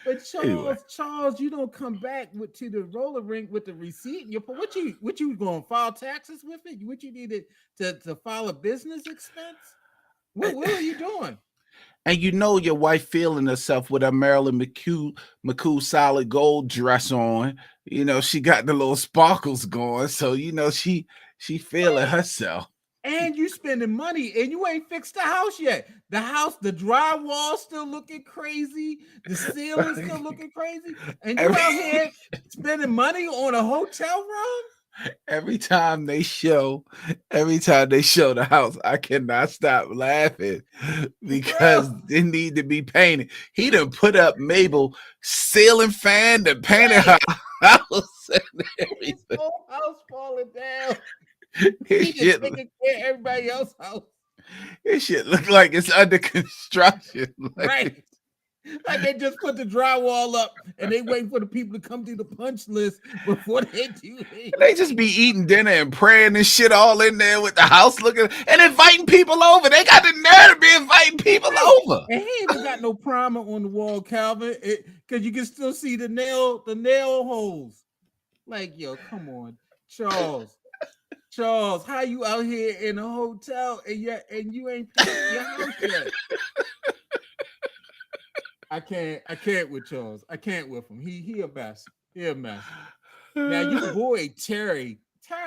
But Charles, you don't come back to the roller rink with the receipt. What you going to file taxes with it? What you needed to file a business expense? What are you doing? And you know your wife feeling herself with her Marilyn McCoo solid gold dress on. You know, she got the little sparkles going. So, you know, she feeling Right. herself. And you spending money and you ain't fixed the house yet. The house, the drywall still looking crazy, the ceiling still looking crazy, and you every out here spending money on a hotel room? every time they show, every time they show the house, I cannot stop laughing because Bro, it need to be painted. He done put up Mabel ceiling fan to painted her right. house and His everything. whole house falling down. His He just shit, taking care of everybody else's house. his shit look like it's under construction. Like, Right. Like they just put the drywall up and they waiting for the people to come through the punch list before they do they just be anything. eating dinner and praying and shit all in there with the house looking and inviting people over. They got the nerve to be inviting people Right. over. And he even got no primer on the wall, Calvin, because you can still see the nail holes. Like, yo, come on, Charles. Charles, how you out here in a hotel and you ain't fixed your house yet? I can't with Charles. I can't with him. He a mess. He a mess. Now your boy Terry,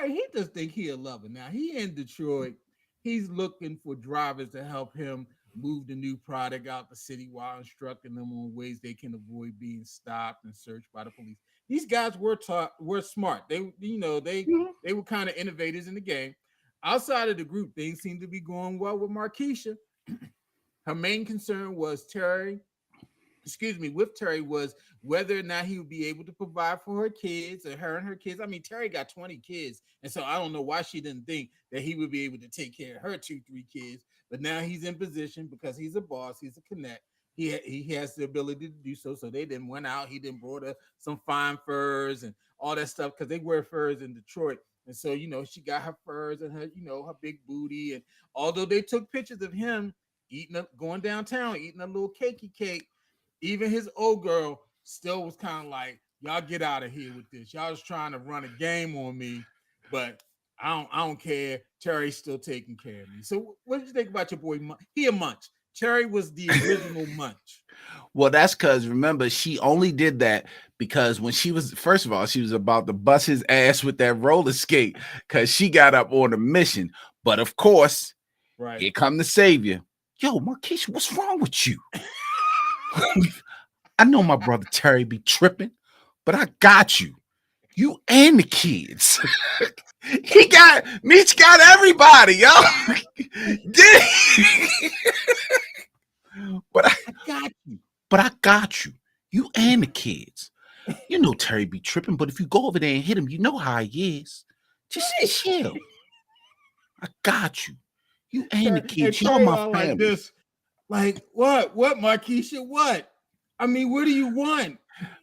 he just think he a lover. Now he in Detroit. He's looking for drivers to help him move the new product out the city while instructing them on ways they can avoid being stopped and searched by the police. These guys were smart. They were kind of innovators in the game. Outside of the group, things seem to be going well with Markeisha. Her main concern was with Terry was whether or not he would be able to provide for her kids and her kids. I mean, Terry got 20 kids, and so I don't know why she didn't think that he would be able to take care of her 2, 3 kids. But now he's in position because he's a boss, he's a connect. He has the ability to do so. So they didn't went out. He didn't brought her some fine furs and all that stuff because they wear furs in Detroit. And so, she got her furs and her big booty. And although they took pictures of him going downtown, eating a little cake, even his old girl still was kind of like, y'all get out of here with this. Y'all was trying to run a game on me, but I don't care. Terry's still taking care of me. So what did you think about your boy? He a Munch. Terry was the original Munch. Well, that's because remember, she only did that because when she was, first of all, she was about to bust his ass with that roller skate because she got up on a mission. But of course, Right. here come the savior. Yo, Markeisha, what's wrong with you? I know my brother Terry be tripping, but I got you. You and the kids. Meech got everybody, yo. Did he? but I I got you. but I got you. You and the kids. You know Terry be tripping, but if you go over there and hit him, you know how he is. Just Right. chill. I got you. You and the And kids. Y'all Terry my all like family. this. Like, what? What, Markeisha? What? I mean, what do you want?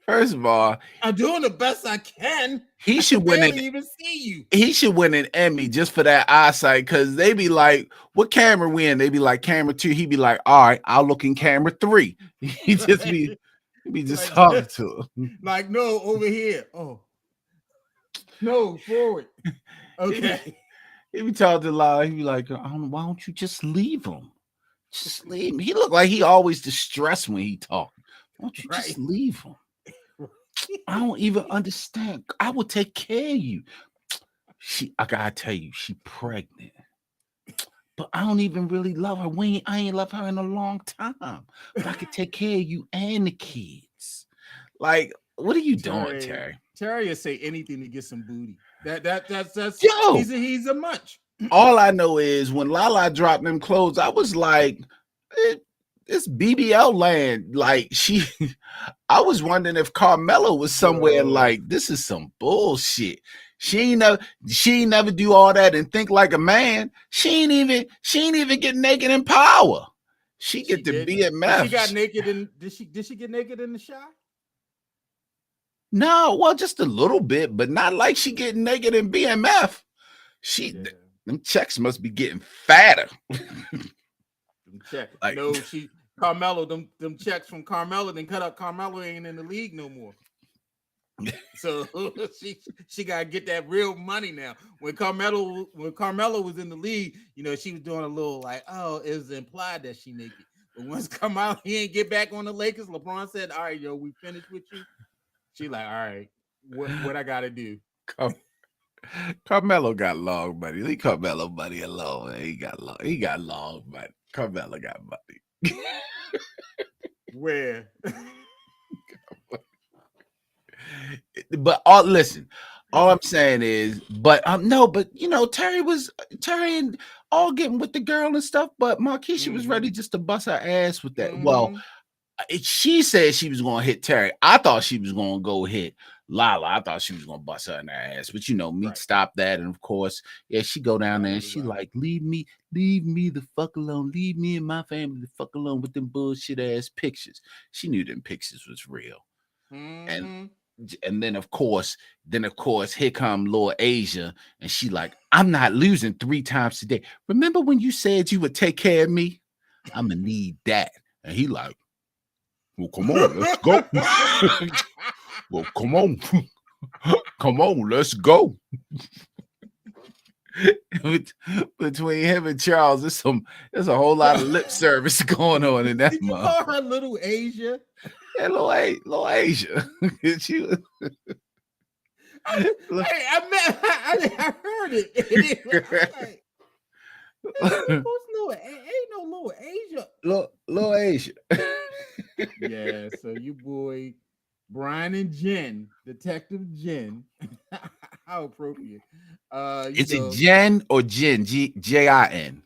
First of all, I'm doing the best I can. he I can should win an barely even see you. he should win an Emmy just for that eyesight because they be like, what camera we in? They be like camera 2. He be like, all right, I'll look in camera 3. Right. He be just Like, talking to him. like, no, over here. Oh, no, forward. He be, Okay. he be talking to Lyle. He be like, why don't you just leave him? Just leave him. He look like he always distressed when he talk. Why don't you just Right. leave him? I don't even understand. I will take care of you. I gotta tell you, she pregnant. But I don't even really love her. I ain't love her in a long time. But I could take care of you and the kids. Like, what are you doing, Terry. Terry? Terry will say anything to get some booty. That's Yo, he's a munch. all I know is when Lala dropped them clothes, I was like, it's BBL land. Like I was wondering if Carmelo was somewhere Yo. like this is some bullshit. She ain't never do all that and think like a man. She ain't even get naked in power. She She get to didn't. be at But she math. got naked in did she get naked in the shot? No, well, just a little bit, but not like she getting naked in BMF. She Yeah. them checks must be getting fatter. Check. Like No, Carmelo, them checks from Carmelo, then cut out Carmelo ain't in the league no more. So she gotta get that real money now. When Carmelo was in the league, she was doing a little like, oh, it was implied that she naked. But once Carmelo he ain't get back on the Lakers, LeBron said, all right, yo, we finished with you. She like, all right, what I gotta do? Car- Carmelo got long money. Leave Carmelo money alone. He got long money. Carmelo got money. Where? But listen, all I'm saying is, but no, but Terry and all getting with the girl and stuff, but Marquisha was ready just to bust her ass with that. Well, she said she was gonna hit Terry. I thought she was gonna go hit Lala. I thought she was gonna bust her in her ass, but Meek Right. stopped that, and of course, yeah, she go down there and she like, leave me the fuck alone, leave me and my family the fuck alone with them bullshit ass pictures. She knew them pictures was real, and then of course, here come Lord Asia, and she like, I'm not losing 3 times today. Remember when you said you would take care of me? I'm gonna need that, and he like, well, come on, let's go. Well, come on. Come on, let's go. Between him and Charles, there's a whole lot of lip service going on in that. Did you call her Little Asia? Yeah, little Asia. She was, I heard it. Ain't no Little Asia. Little Asia. Yeah, so you boy Brian and Jen, Detective Jen. How appropriate. Is it Jen or Jin? Jin? Jin.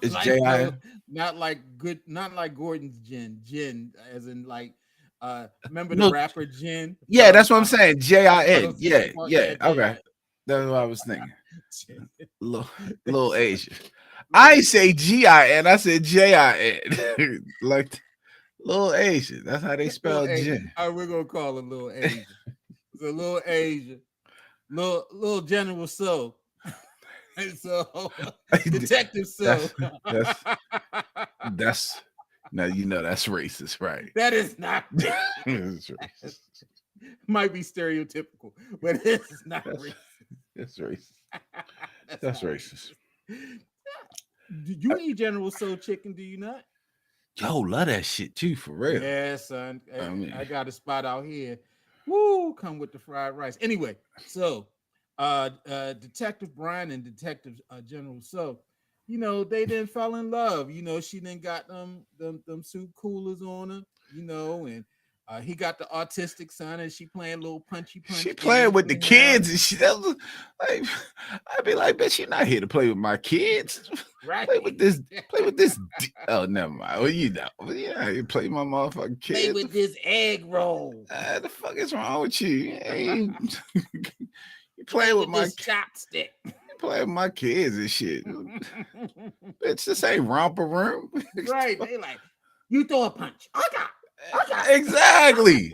It's Like, Jin. not like Gordon's Jen. Jen, as in like remember the rapper Jen? Yeah, that's what I'm saying. Jin. Yeah, okay. That's what I was thinking. Little Asia. I ain't say Gin, I said Jin. Like Little Asia. That's how they spell Jen. All right, we're gonna call it Little Asia. It's a Little Asia. Little General So. And so Detective So. That's now that's racist, right? That is not It's racist. Might be stereotypical, but it's not racist. It's racist. That's racist. Do you eat General So chicken? Do you not? Yo, love that shit too, for real. Yeah, son. I got a spot out here. Woo, come with the fried rice. Anyway, so Detective Brian and Detective General So, they then fell in love. She then got them soup coolers on her, and he got the autistic son, and she playing little punchy. She playing with the kids, and that was like, I'd be like, bitch, you're not here to play with my kids. Right? Play with this. Oh, never mind. Well, you play my motherfucking kids. Play with this egg roll. The fuck is wrong with you? You playing with my chopstick. Play with my kids and shit. Bitch, this ain't romper room. Right? They like, you throw a punch. Okay. Exactly.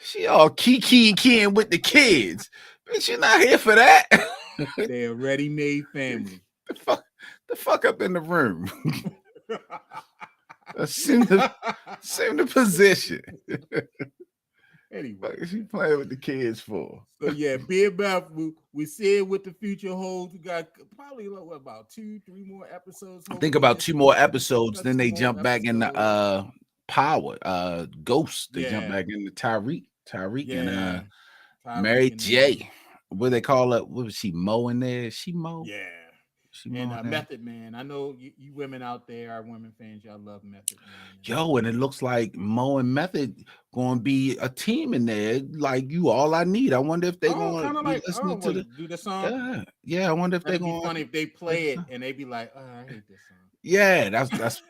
She all keying with the kids. Bitch, you're not here for that. They're a ready-made family. The fuck up in the room. Assume the position. Anyway, she playing with the kids for. So yeah, be about we see what the future holds. We got probably about 2-3 more episodes. I think about 2 more episodes. Then they jump back in the Power, Ghost. They jump back into Tyreek and Mary J. What they call it? What was she, Mo in there? She Mo? Yeah. And Method Man. I know you women out there, our women fans, y'all love Method Man. Yo, and it looks like Mo and Method going to be a team in there. Like, you all I need. I wonder if they're going to be listening to do the song. Yeah. I wonder if they're going to. Funny if they play it and they be like, "Oh, I hate this song." Yeah, that's.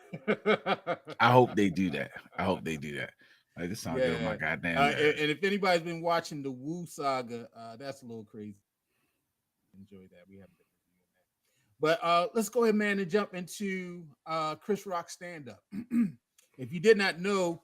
I hope they do that. Like, this song good, my goddamn. And if anybody's been watching the Wu Saga, that's a little crazy. Enjoy that. We have. But let's go ahead, man, and jump into Chris Rock stand-up. If you did not know,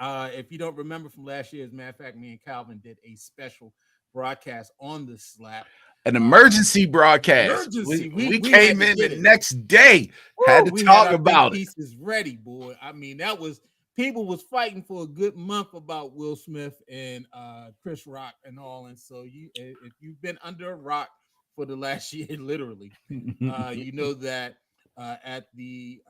if you don't remember from last year, as a matter of fact, me and Calvin did a special broadcast on the slap. An emergency broadcast. We came in the next day. Had to talk about it. Pieces ready, boy. I mean, that was people was fighting for a good month about Will Smith and Chris Rock and all. And so if you've been under a rock for the last year, literally, you know that at the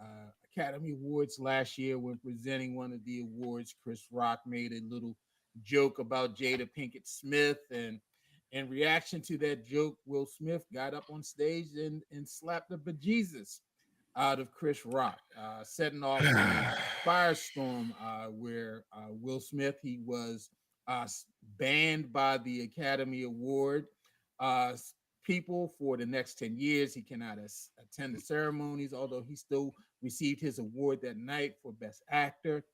Academy Awards last year, when presenting one of the awards, Chris Rock made a little joke about Jada Pinkett Smith, and in reaction to that joke, Will Smith got up on stage and slapped the bejesus out of Chris Rock, setting off a firestorm where Will Smith, he was uh, banned by the Academy Award uh, people for the next 10 years. He cannot attend the ceremonies, although he still received his award that night for Best Actor.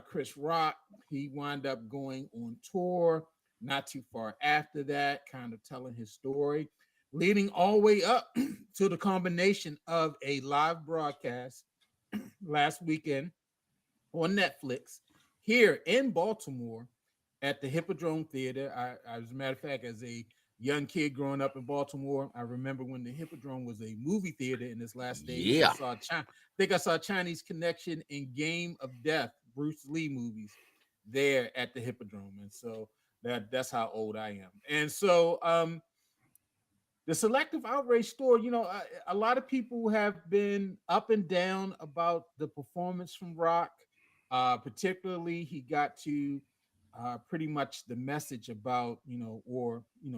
Chris Rock, he wound up going on tour not too far after that, kind of telling his story, leading all the way up to the combination of a live broadcast last weekend on Netflix here in Baltimore at the Hippodrome Theater. As a matter of fact, as a young kid growing up in Baltimore, I remember when the Hippodrome was a movie theater in its last days. Yeah. I think I saw Chinese Connection and Game of Death, Bruce Lee movies there at the Hippodrome, and so that's how old I am. And so the selective outrage store, a lot of people have been up and down about the performance from Rock. Particularly, he got to pretty much the message about,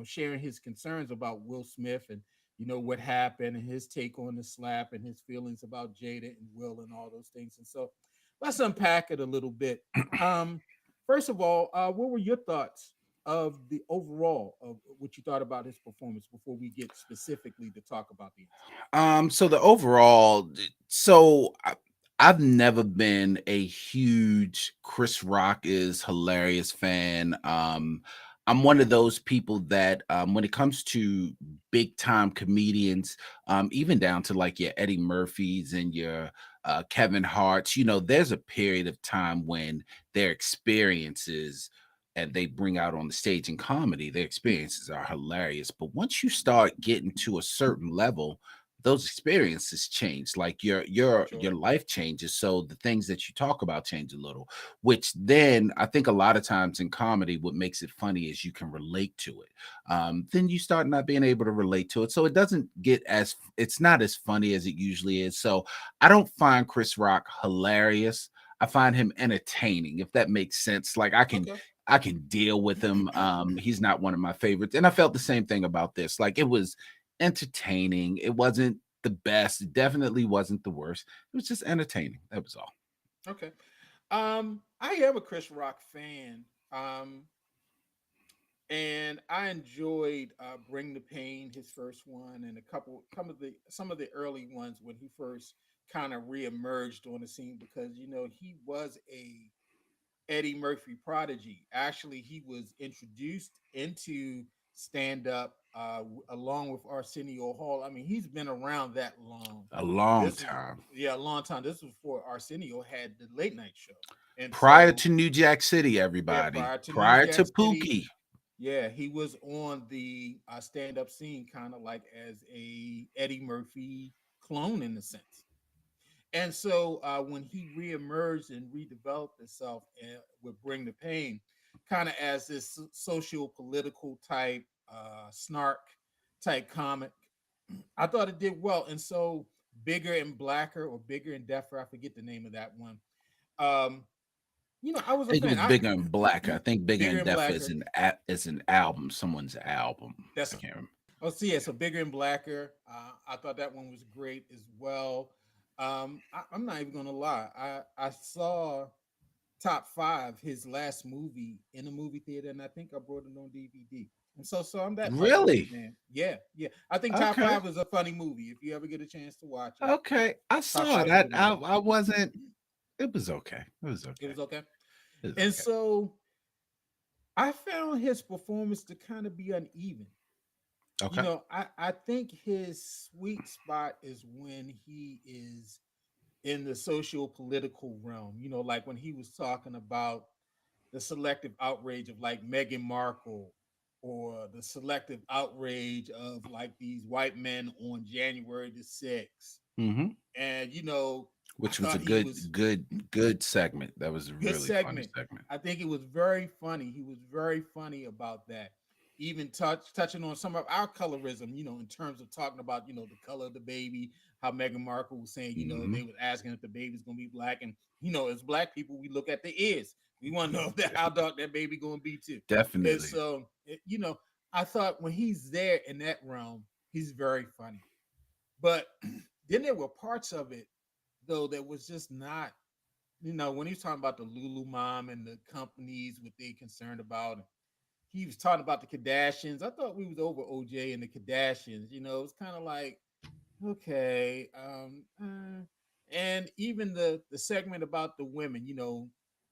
sharing his concerns about Will Smith and, what happened and his take on the slap and his feelings about Jada and Will and all those things. And so let's unpack it a little bit. Um, First of all, what were your thoughts of the overall of what you thought about his performance before we get specifically to talk about the incident? So the overall, I've never been a huge Chris Rock is hilarious fan. I'm one of those people that when it comes to big time comedians, even down to like your Eddie Murphys and your Kevin Hart's, there's a period of time when their experiences and they bring out on the stage in comedy, their experiences are hilarious. But once you start getting to a certain level, those experiences change. Like your Sure. life changes. So the things that you talk about change a little, which then I think a lot of times in comedy, what makes it funny is you can relate to it. Then you start not being able to relate to it. So it doesn't get as it's not as funny as it usually is. So I don't find Chris Rock hilarious. I find him entertaining, if that makes sense. Like Okay. I can deal with him. He's not one of my favorites. And I felt the same thing about this. Like it was entertaining. It wasn't the best. It definitely wasn't the worst. It was just entertaining. That was all. Okay. I am a Chris Rock fan. And I enjoyed Bring the Pain, his first one, and some of the early ones when he first kind of reemerged on the scene because he was a Eddie Murphy prodigy. Actually, he was introduced into stand up along with Arsenio Hall. I mean, he's been around that long. A long This was time. Yeah, a long time. This was before Arsenio had the late night show, and Prior so to New Jack City, yeah, everybody. prior to New Prior to Jack City, Pookie. yeah, he was on the stand up scene kind of like as a Eddie Murphy clone in a sense. And so when he reemerged and redeveloped himself with Bring the Pain, kind of as this socio political type snark type comic, I thought it did well. And so Bigger and Blacker or Bigger and Deafer, I forget the name of that one. Um, I was I a think it fan. was Bigger and Black. I think Bigger Bigger and and Deaf is Blacker. an album, someone's album. I That's can't remember. Oh, so yeah, so Bigger and Blacker. I thought that one was great as well. I'm not even gonna lie. I saw Top Five, his last movie, in a movie theater, and I think I brought it on DVD. And so I'm that type of a Really? fan. Yeah, yeah. I think Top Okay. Five is a funny movie. If you ever get a chance to watch it, Okay. I Top saw Five it. is a good movie. I wasn't it was okay. It was It okay. was okay. It was And okay. so I found his performance to kind of be uneven. Okay. I think his sweet spot is when he is in the social political realm, like when he was talking about the selective outrage of like Meghan Markle or the selective outrage of like these white men on January the 6th. Hmm. And, I which was a thought he was good segment. That was a good really funny segment. segment. I think it was very funny. He was very funny about that. Even touching on some of our colorism, in terms of talking about, the color of the baby, how Meghan Markle was saying, Hmm. they was asking if the baby's gonna be black. And, as black people, we look at the ears. We want to know that how dark that baby gonna be too. And Definitely. so, I thought when he's there in that realm, he's very funny. But then there were parts of it though that was just not, when he was talking about the Lulu mom and the companies, what they concerned about, and he was talking about the Kardashians. I thought we was over OJ and the Kardashians. It's kind of like, okay, and even the segment about the women.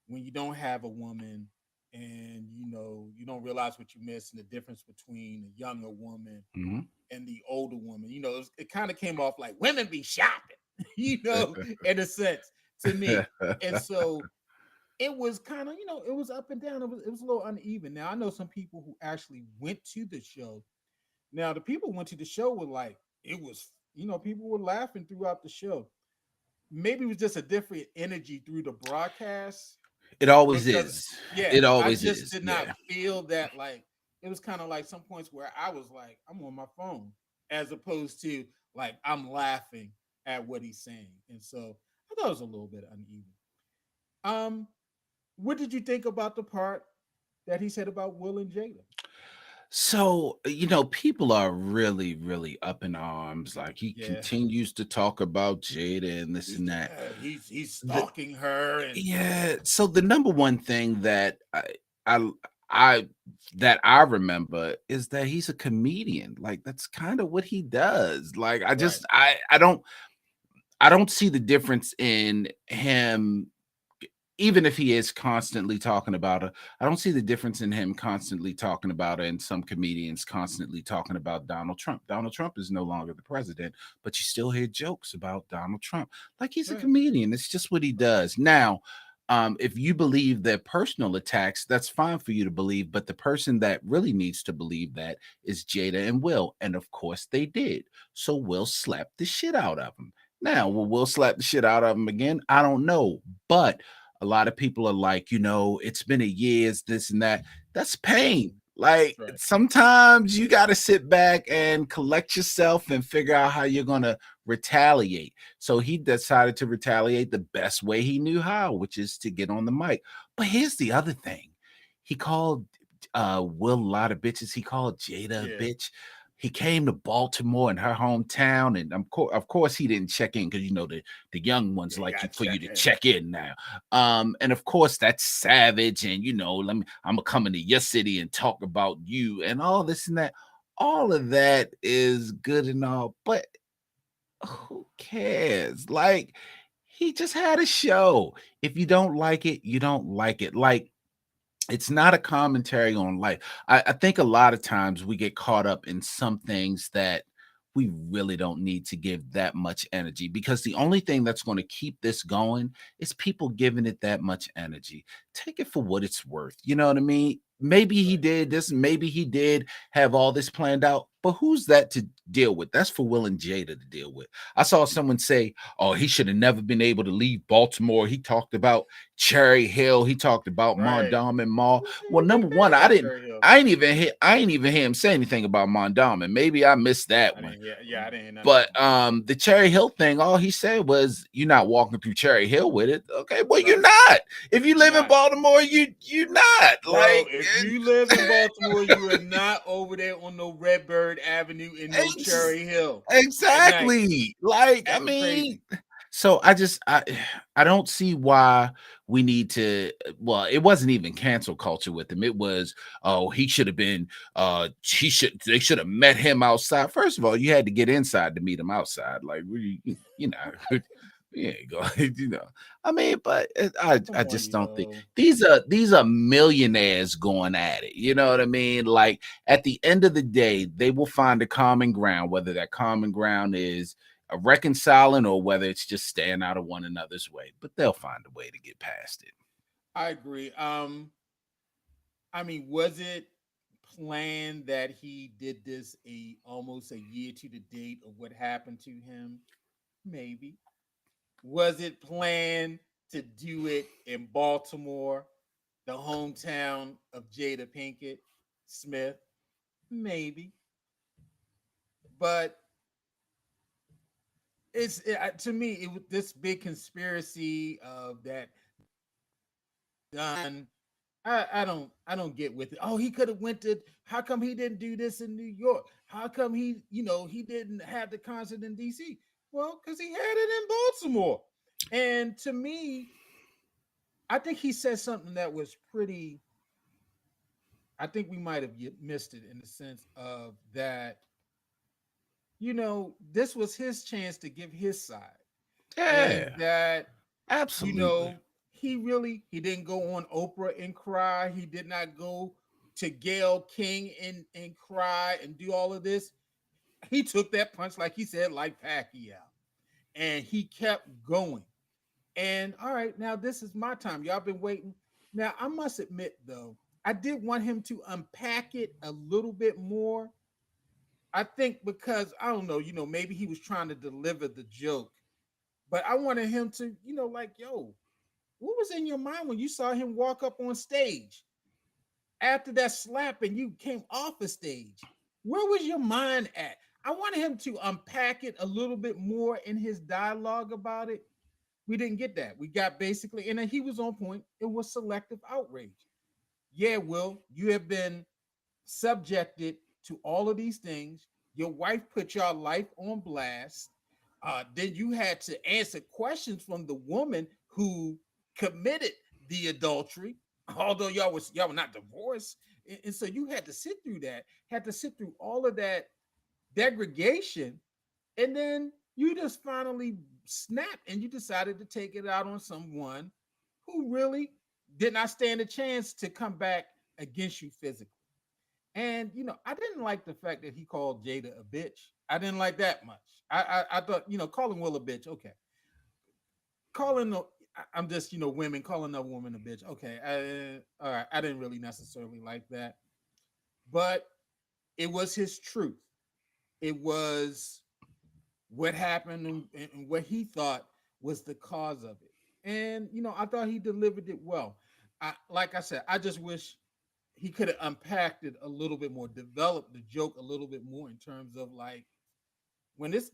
When you don't have a woman, and you don't realize what you miss, and the difference between a younger woman Hmm. and the older woman. It kind of came off like women be shopping, in a sense to me. And so it was kind of, it was up and down. It was a little uneven. Now I know some people who actually went to the show. Now the people who went to the show were like, it was, people were laughing throughout the show. Maybe it was just a different energy through the broadcast It always because is. yeah, It I always just is. did not Yeah. feel that. Like it was kind of like some points where I was like, I'm on my phone, as opposed to like I'm laughing at what he's saying. And so I thought it was a little bit uneven. um what did you think about the part that he said about Will and Jada? So, people are really, really up in arms. Like he Yeah, continues to talk about Jada and this and that. he's The, stalking her. And yeah. So the number one thing that I, I that I remember is that he's a comedian. Like that's kind of what he does. Like right, I don't see the difference in him. Even if he is constantly talking about her, I don't see the difference in him constantly talking about her and some comedians constantly talking about Donald Trump. Donald Trump is no longer the president, but you still hear jokes about Donald Trump. Like he's a right, comedian. It's just what he does. Now, if you believe their personal attacks, that's fine for you to believe. But the person that really needs to believe that is Jada and Will. And of course they did. So Will slapped the shit out of him. Now, will Will slap the shit out of him again? I don't know. But a lot of people are like, it's been a years, this and that. That's pain. mhm, Like right, sometimes you got to sit back and collect yourself and figure out how you're going to retaliate. So he decided to retaliate the best way he knew how, which is to get on the mic. But here's the other thing. He called Will a lot of bitches. He called Jada a yeah, bitch. He came to Baltimore in her hometown, and of course he didn't check in because the young ones yeah, you like gotta you for you check to in. check in now. And of course that's savage, and I'm gonna come into your city and talk about you and all this and that. All of that is good and all, but who cares? Like he just had a show. If you don't like it, you don't like it. Like it's not a commentary on life. I think a lot of times we get caught up in some things that we really don't need to give that much energy because the only thing that's going to keep this going is people giving it that much energy. Take it for what it's worth. You know what I mean? Maybe he Right. did this, maybe he did have all this planned out, but who's that to deal with? That's for Will and Jada to deal with. I saw someone say, oh, he should have never been able to leave Baltimore. He talked about Cherry Hill. He talked about Right. Mondam and Mall. Who said Well, number anything bad one, about Cherry Hill? I ain't even hear him say anything about Mondam, and maybe I missed that I one. didn't hear. Yeah, I didn't hear nothing But about Mondama. the Cherry Hill thing, all he said was, "You're not walking through Cherry Hill with it." Okay, well, you're Right. not. If you You're live in not. Baltimore, you're not. Bro, Like, if you live in Baltimore, you are not over there on no Redbird Avenue in no ex- Cherry Hill at night exactly. Like, I acting mean, crazy. so I don't see why we need to. Well, it wasn't even cancel culture with him. It was, oh, he should have been. They should have met him outside. First of all, you had to get inside to meet him outside. Like, you know, yeah, go, I mean, but I Come on, just don't think yo. these are millionaires going at it. You know what I mean? Like at the end of the day, they will find a common ground, whether that common ground is a reconciling or whether it's just staying out of one another's way. But they'll find a way to get past it. I agree. I mean, was it planned that he did this almost a year to the date of what happened to him? Maybe. Was it planned to do it in Baltimore, the hometown of Jada Pinkett Smith? Maybe, but to me it was this big conspiracy of that done. I don't get with it. Oh, he could have went to. How come he didn't do this in New York? How come he didn't have the concert in D.C.? Well, because he had it in Baltimore. And to me, I think he said something that was pretty. I think we might have missed it in the sense of that. This was his chance to give his side, and Yeah, that you absolutely. know, he didn't go on Oprah and cry. He did not go to Gayle King and cry and do all of this. He took that punch, like he said, like Pacquiao, and he kept going. And all right, now this is my time. Y'all been waiting. Now I must admit though, I did want him to unpack it a little bit more. I think because I don't know, maybe he was trying to deliver the joke, but I wanted him to, like, yo, what was in your mind when you saw him walk up on stage after that slap and you came off the stage? Where was your mind at? I wanted him to unpack it a little bit more in his dialogue about it. We didn't get that. We got basically, and then he was on point. It was selective outrage. Yeah, Will, you have been subjected to all of these things. Your wife put your life on blast. Then you had to answer questions from the woman who committed the adultery, although y'all were not divorced. And so you had to sit through that, had to sit through all of that degradation, and then you just finally snapped and you decided to take it out on someone who really did not stand a chance to come back against you physically. And I didn't like the fact that he called Jada a bitch. I didn't like that much. I thought calling Will a bitch, okay. Calling the I'm just women calling a woman a bitch, okay. All right, I didn't really necessarily like that, but it was his truth. It was what happened and what he thought was the cause of it. And I thought he delivered it well. Like I said, I just wish he could have unpacked it a little bit more, developed the joke a little bit more in terms of like when this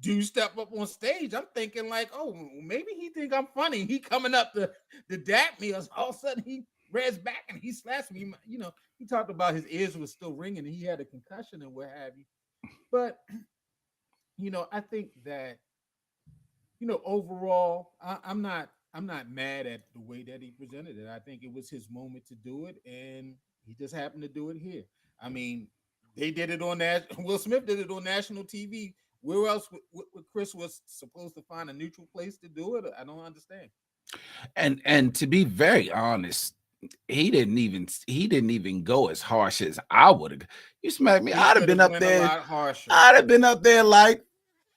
dude step up on stage, I'm thinking like, oh, maybe he think I'm funny. He coming up to dap me, all of a sudden he rears back and he slaps me. He talked about his ears was still ringing and he had a concussion and what have you. But I think that overall, I'm not mad at the way that he presented it. I think it was his moment to do it, and he just happened to do it here. I mean, they did it on that. Will Smith did it on national TV. Where else would Chris was supposed to find a neutral place to do it? I don't understand. And to be very honest, he didn't even go as harsh as I would have. You smacked me, He I'd have could been have up went a there. lot harsher. I'd have been up there like,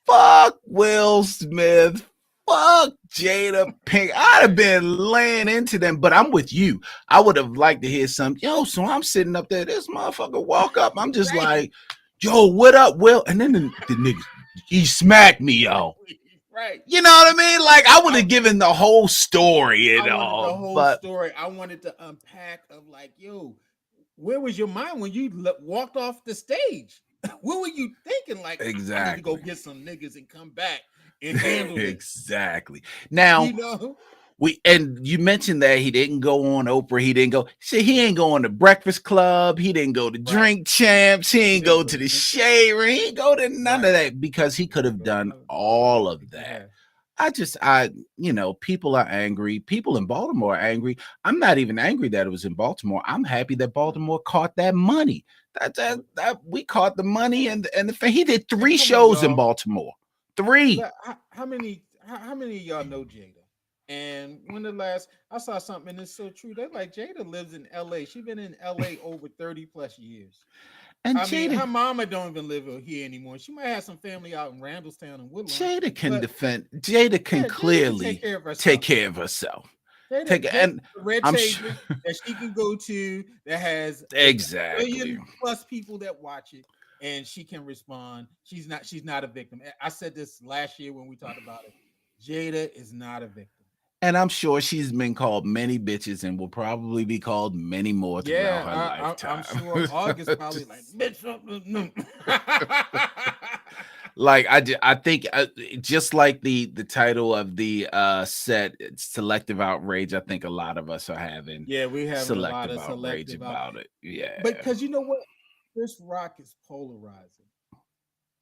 fuck Will Smith. Fuck Jada Pink. I'd have Right. been laying into them, but I'm with you. I would have liked to hear some, yo, so I'm sitting up there. This motherfucker walk up. I'm just Right. like, yo, what up, Will? And then the niggas, he smacked me, yo. Exactly. Right. You know what I mean? Like, I would I, have given the whole story I and wanted the all, whole but story. I wanted to unpack of like, yo, where was your mind when you walked off the stage? What were you thinking? Like, I need to go exactly. get some niggas and come back and handle this. Exactly. Now, You know? and you mentioned that he didn't go on Oprah. He didn't go. See, he ain't go on the Breakfast Club. He didn't go to Right. Drink Champs. He He ain't didn't go go to to the drink. Shade Room. He ain't go to none of Right. that because he could have Go to done none. all He of could that. have. People are angry. People in Baltimore are angry. I'm not even angry that it was in Baltimore. I'm happy that No. Baltimore caught that money. But That we caught the money yeah. he did And three come on, shows in y'all. Baltimore. Three. But how many of y'all know Jada? And when the last I saw something and it's so true. They're like Jada lives in LA. She's been in LA over 30 plus years. And I mean, Jada her mama don't even live here anymore. She might have some family out in Randallstown and Woodlawn, but Jada can yeah, Jada can take clearly care of take herself. care of herself. Jada has And a red I'm sure table that she can go to that has a exactly. billion plus people that watch it, and she can respond. She's not a victim. I said this last year when we talked about it. Jada is not a victim. And I'm sure she's been called many bitches and will probably be called many more throughout her Yeah, I'm lifetime. sure August probably like bitch. No. Like I think just like the title of the set, it's selective outrage. I think a lot of us are having Yeah, we having a lot selective of outrage selective out, about it. Yeah. because you know what, Chris Rock is polarizing.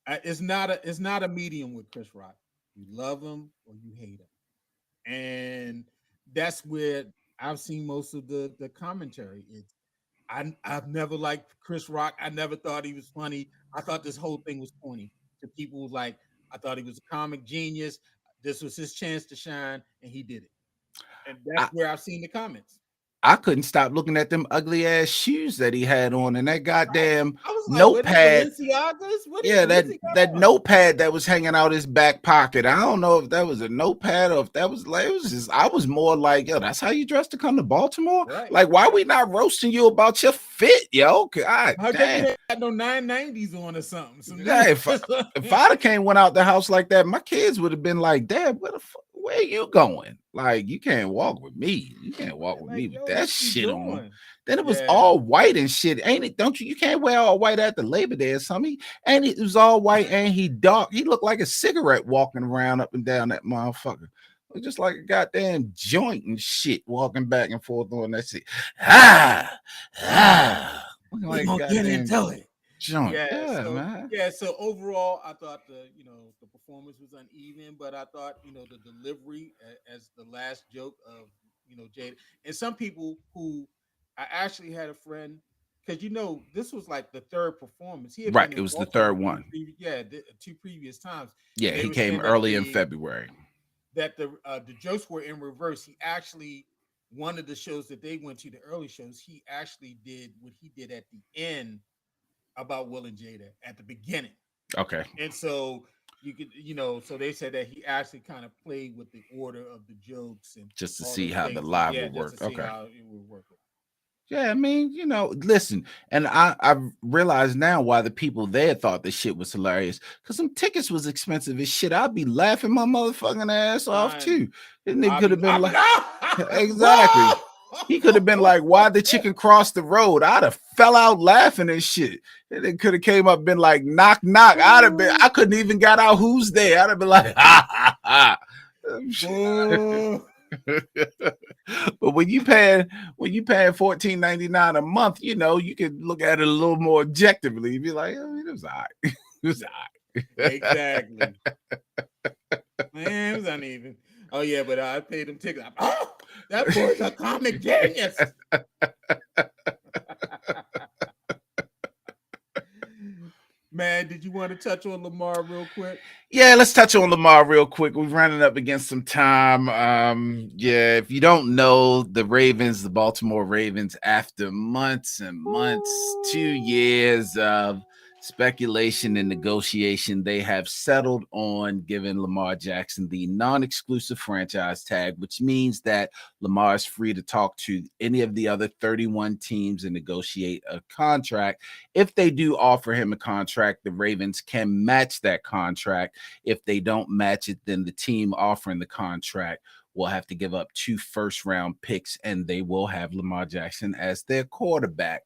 It's not a medium with Chris Rock. You love him or you hate him, and that's where I've seen most of the commentary. I've never liked Chris Rock. I never thought he was funny. I thought this whole thing was corny. To people who like, I thought he was a comic genius. This was his chance to shine, and he did it. And that's I, where I've seen the comments. I couldn't stop looking at them ugly ass shoes that he had on and that Right? goddamn I was like, what are notepad. Balenciagas? Yeah, What's he that got on? notepad that was hanging out his back pocket. I don't know if that was a notepad or if that was like, it was just, I was more like, yo, that's how you dress to come to Baltimore? Right. Like, why we not roasting you about your fit, yo? God How come you damn. ain't got no 990s on or something? Some new. Yeah, if I'd have came went out the house like that, my kids would have been like, Dad, where the fuck, where you going? Like, you can't walk with me. You can't walk with me Like, with yo, that what you shit on. doing? Then it was Yeah. all white and shit, ain't it? Don't you? You can't wear all white at the Labor Day or something. And it was all white and he dark. He looked like a cigarette walking around up and down that motherfucker. Looked just like a goddamn joint and shit walking back and forth on that shit. Ah, looking We like a gonna get goddamn into it. joint. Yeah, Yeah, so man. yeah, so overall, I thought the performance was uneven, but I thought the delivery as the last joke of Jada, and some people who I actually had a friend, because this was like the third performance. He had Right. been It in was the third Baltimore one. two previous times, Yeah, and they he were came saying that early in the February. that the jokes were in reverse. He actually, one of the shows that they went to, the early shows, he actually did what he did at the end about Will and Jada at the beginning. Okay. And so you could, so they said that he actually kind of played with the order of the jokes and Just to all see those how the things. And live yeah, will just to work. see Okay. how it would work. Yeah, I mean, listen, and I realize now why the people there thought the shit was hilarious. Cause some tickets was expensive as shit. I'd be laughing my motherfucking ass off Son, too. And they I'll could be have been laughing. like, exactly. He could have been like, why the chicken cross the road? I'd have fell out laughing and shit. And it could have came up been like knock knock. I couldn't even got out who's there. I'd have been like, ha ha ha. Boo. But when you paying $14.99 a month, you can look at it a little more objectively. You'd be like, I mean, it was all right. It was all right. Exactly. Man, it was uneven. Oh yeah, but I paid him tickets. Oh, that boy's a comic genius. Man, did you want to touch on Lamar real quick? Yeah, let's touch on Lamar real quick. We're running up against some time. Yeah, if you don't know, the Baltimore Ravens, after months and months, 2 years of speculation and negotiation, they have settled on giving Lamar Jackson the non-exclusive franchise tag, which means that Lamar is free to talk to any of the other 31 teams and negotiate a contract. If they do offer him a contract, the Ravens can match that contract. If they don't match it, then the team offering the contract will have to give up 2 first-round picks, and they will have Lamar Jackson as their quarterback.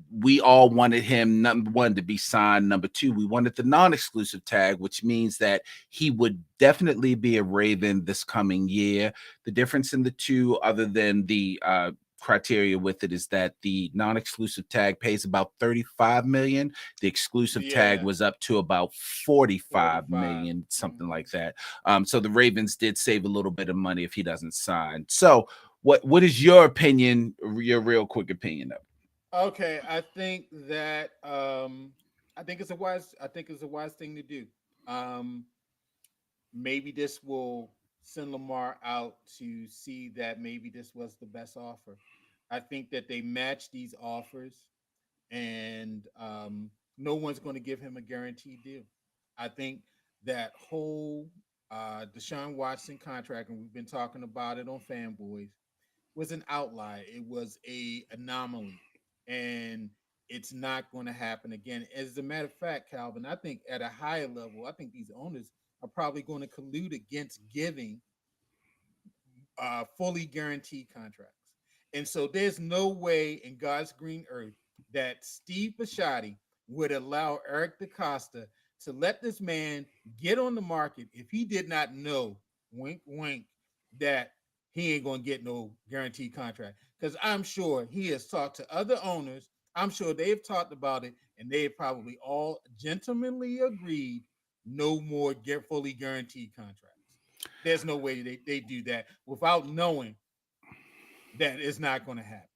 We all wanted him, number one, to be signed. Number two, we wanted the non-exclusive tag, which means that he would definitely be a Raven this coming year. The difference in the two, other than the criteria with it, is that the non-exclusive tag pays about 35 million. The exclusive tag Yeah, was up to about 45 45. million, something Mhm. like that. So the Ravens did save a little bit of money if he doesn't sign. So what is your opinion, your real quick opinion of it? Okay, I think it's a wise thing to do. Um, Maybe this will send Lamar out to see that maybe this was the best offer. I think that they match these offers, and no one's going to give him a guaranteed deal. I think that whole Deshaun Watson contract, and we've been talking about it on Fanboys, was an outlier. It was a anomaly, and it's not going to happen again. As a matter of fact, Calvin, I think at a higher level, I think these owners are probably going to collude against giving fully guaranteed contracts. And so there's no way in God's green earth that Steve Bisciotti would allow Eric DaCosta to let this man get on the market if he did not know, wink, wink, that he ain't going to get no guaranteed contract. Because I'm sure he has talked to other owners. I'm sure they've talked about it, and they've probably all gentlemanly agreed no more fully guaranteed contracts. There's no way they do that without knowing that it's not going to happen.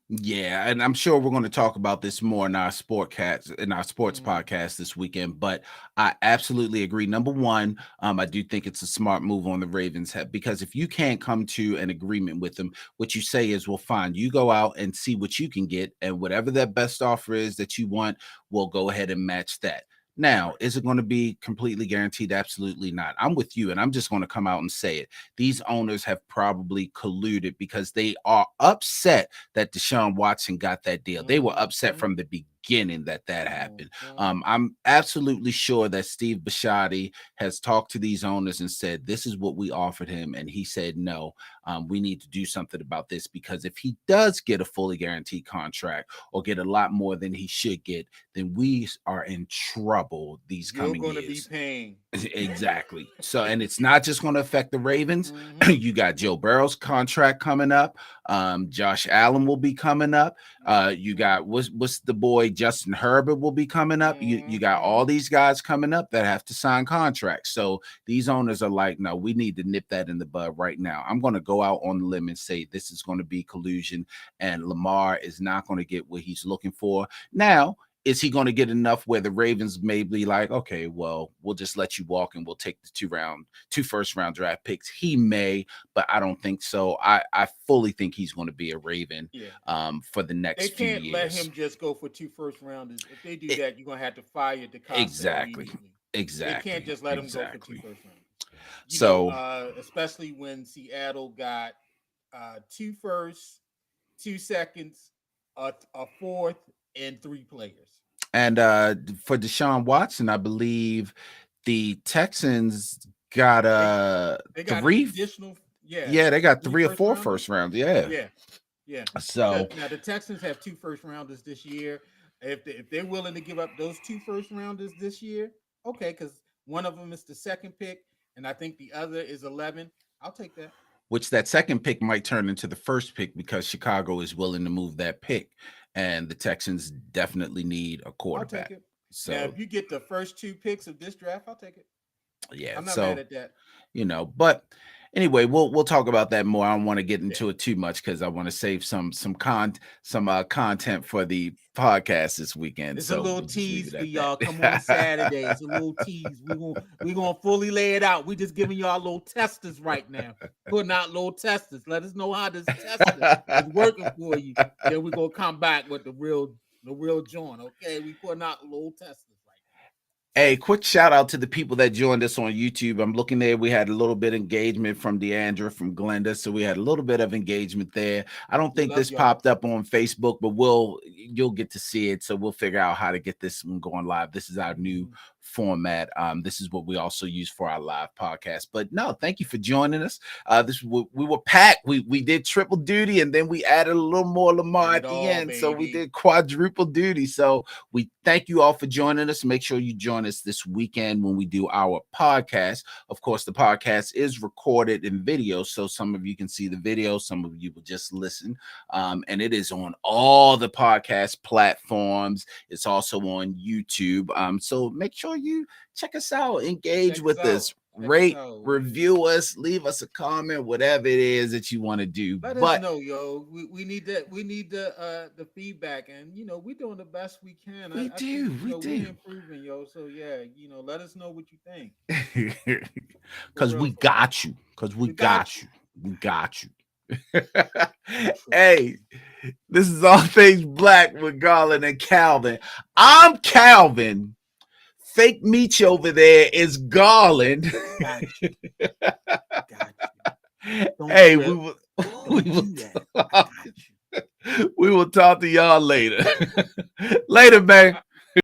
Yeah, and I'm sure we're going to talk about this more in our sports Mm-hmm. podcast this weekend. But I absolutely agree. Number one, I do think it's a smart move on the Ravens because if you can't come to an agreement with them, what you say is, "Well, fine, you go out and see what you can get, and whatever that best offer is that you want, we'll go ahead and match that." Now, Right. is it going to be completely guaranteed? Absolutely not. I'm with you, and I'm just going to come out and say it. These owners have probably colluded because they are upset that Deshaun Watson got that deal. They were upset Mm-hmm. from the beginning that happened. Mm-hmm. I'm absolutely sure that Steve Bisciotti has talked to these owners and said, "This is what we offered him," and he said, "No, we need to do something about this because if he does get a fully guaranteed contract or get a lot more than he should get, then we are in trouble these You're coming going to be years." paying. Exactly. So, and it's not just going to affect the Ravens. Mm-hmm. You got Joe Burrow's contract coming up. Josh Allen will be coming up. You got what's the boy Justin Herbert will be coming up. You got Mm-hmm. all these guys coming up that have to sign contracts. So these owners are like, no, we need to nip that in the bud right now. I'm going to go out on the limb and say this is going to be collusion, and Lamar is not going to get what he's looking for now. Is he going to get enough where the Ravens may be like, okay, well, we'll just let you walk and we'll take the two first round draft picks? He may, but I don't think so. I fully think he's going to be a Raven Yeah. for the They next few can't let years. him just go for 2 first rounders. If they do E- that, you're going to have to fire DaCosta exactly. immediately. They can't Exactly. just let him go for two Exactly. first rounders. So, Especially when Seattle got 2 firsts, 2 seconds, a fourth, and 3 players. and for Deshaun Watson, I believe the Texans got They they got an three. additional, yeah, Yeah, they got three three or first four rounders. first rounds. Yeah. Yeah, yeah. Because So, now the Texans have 2 first rounders this year. If they're willing to give up those 2 first rounders this year, okay, because one of them is the second pick, and I think the other is 11. I'll take that. which that second pick might turn into the first pick because Chicago is willing to move that pick, and the Texans definitely need a I'll take quarterback. it. Now, So if you get the first 2 picks of this draft, I'll take it. yeah, I'm not mad so at that. but anyway, we'll talk about that more. I don't want to get Yeah. into it too much because I want to save some content for the podcast this weekend. It's a So little we'll just leave tease it for at y'all. Come on that. Saturday. It's a little tease. We gonna fully lay it out. We just giving y'all little testers right now. Putting out little testers. Let us know how this tester is working for you. Then we gonna come back with the real joint. Okay, we putting out little testers right Hey, quick shout out to the people that joined us on YouTube. I'm looking there. We had a little bit of engagement from Deandra, from Glenda. So we had a little bit of engagement there. I don't now. We think love this y'all. popped up on Facebook, but you'll get to see it. So we'll figure out how to get this one going live. This is our new Mhm. format. This is what we also use for our live podcast. But no, thank you for joining us. We were packed. We did triple duty, and then we added a little more Lamar Did at it the all, end. So we baby. did quadruple duty. So we thank you all for joining us. Make sure you join us this weekend when we do our podcast. Of course, the podcast is recorded in video, so some of you can see the video, some of you will just listen. And it is on all the podcast platforms. It's also on YouTube. So make sure you check us out, engage Check us with out. us, Check us rate, out. review us, leave us a comment, whatever it is that you want to do. Let us But know, yo. We need that. We need the feedback, and we're doing the best we can. we I think do, we we're do. improving, yo. So yeah, let us know what you think. For Because real, we for real. got you. Because we We got got you. you. We got you. True. Hey, this is All Things Black with Garland and Calvin. I'm Calvin. Fake Meech over there is Garland. Got you. Got you. Don't Hey, trip. we Don't will do that. I talk, got you. we will talk to y'all later. Later, man.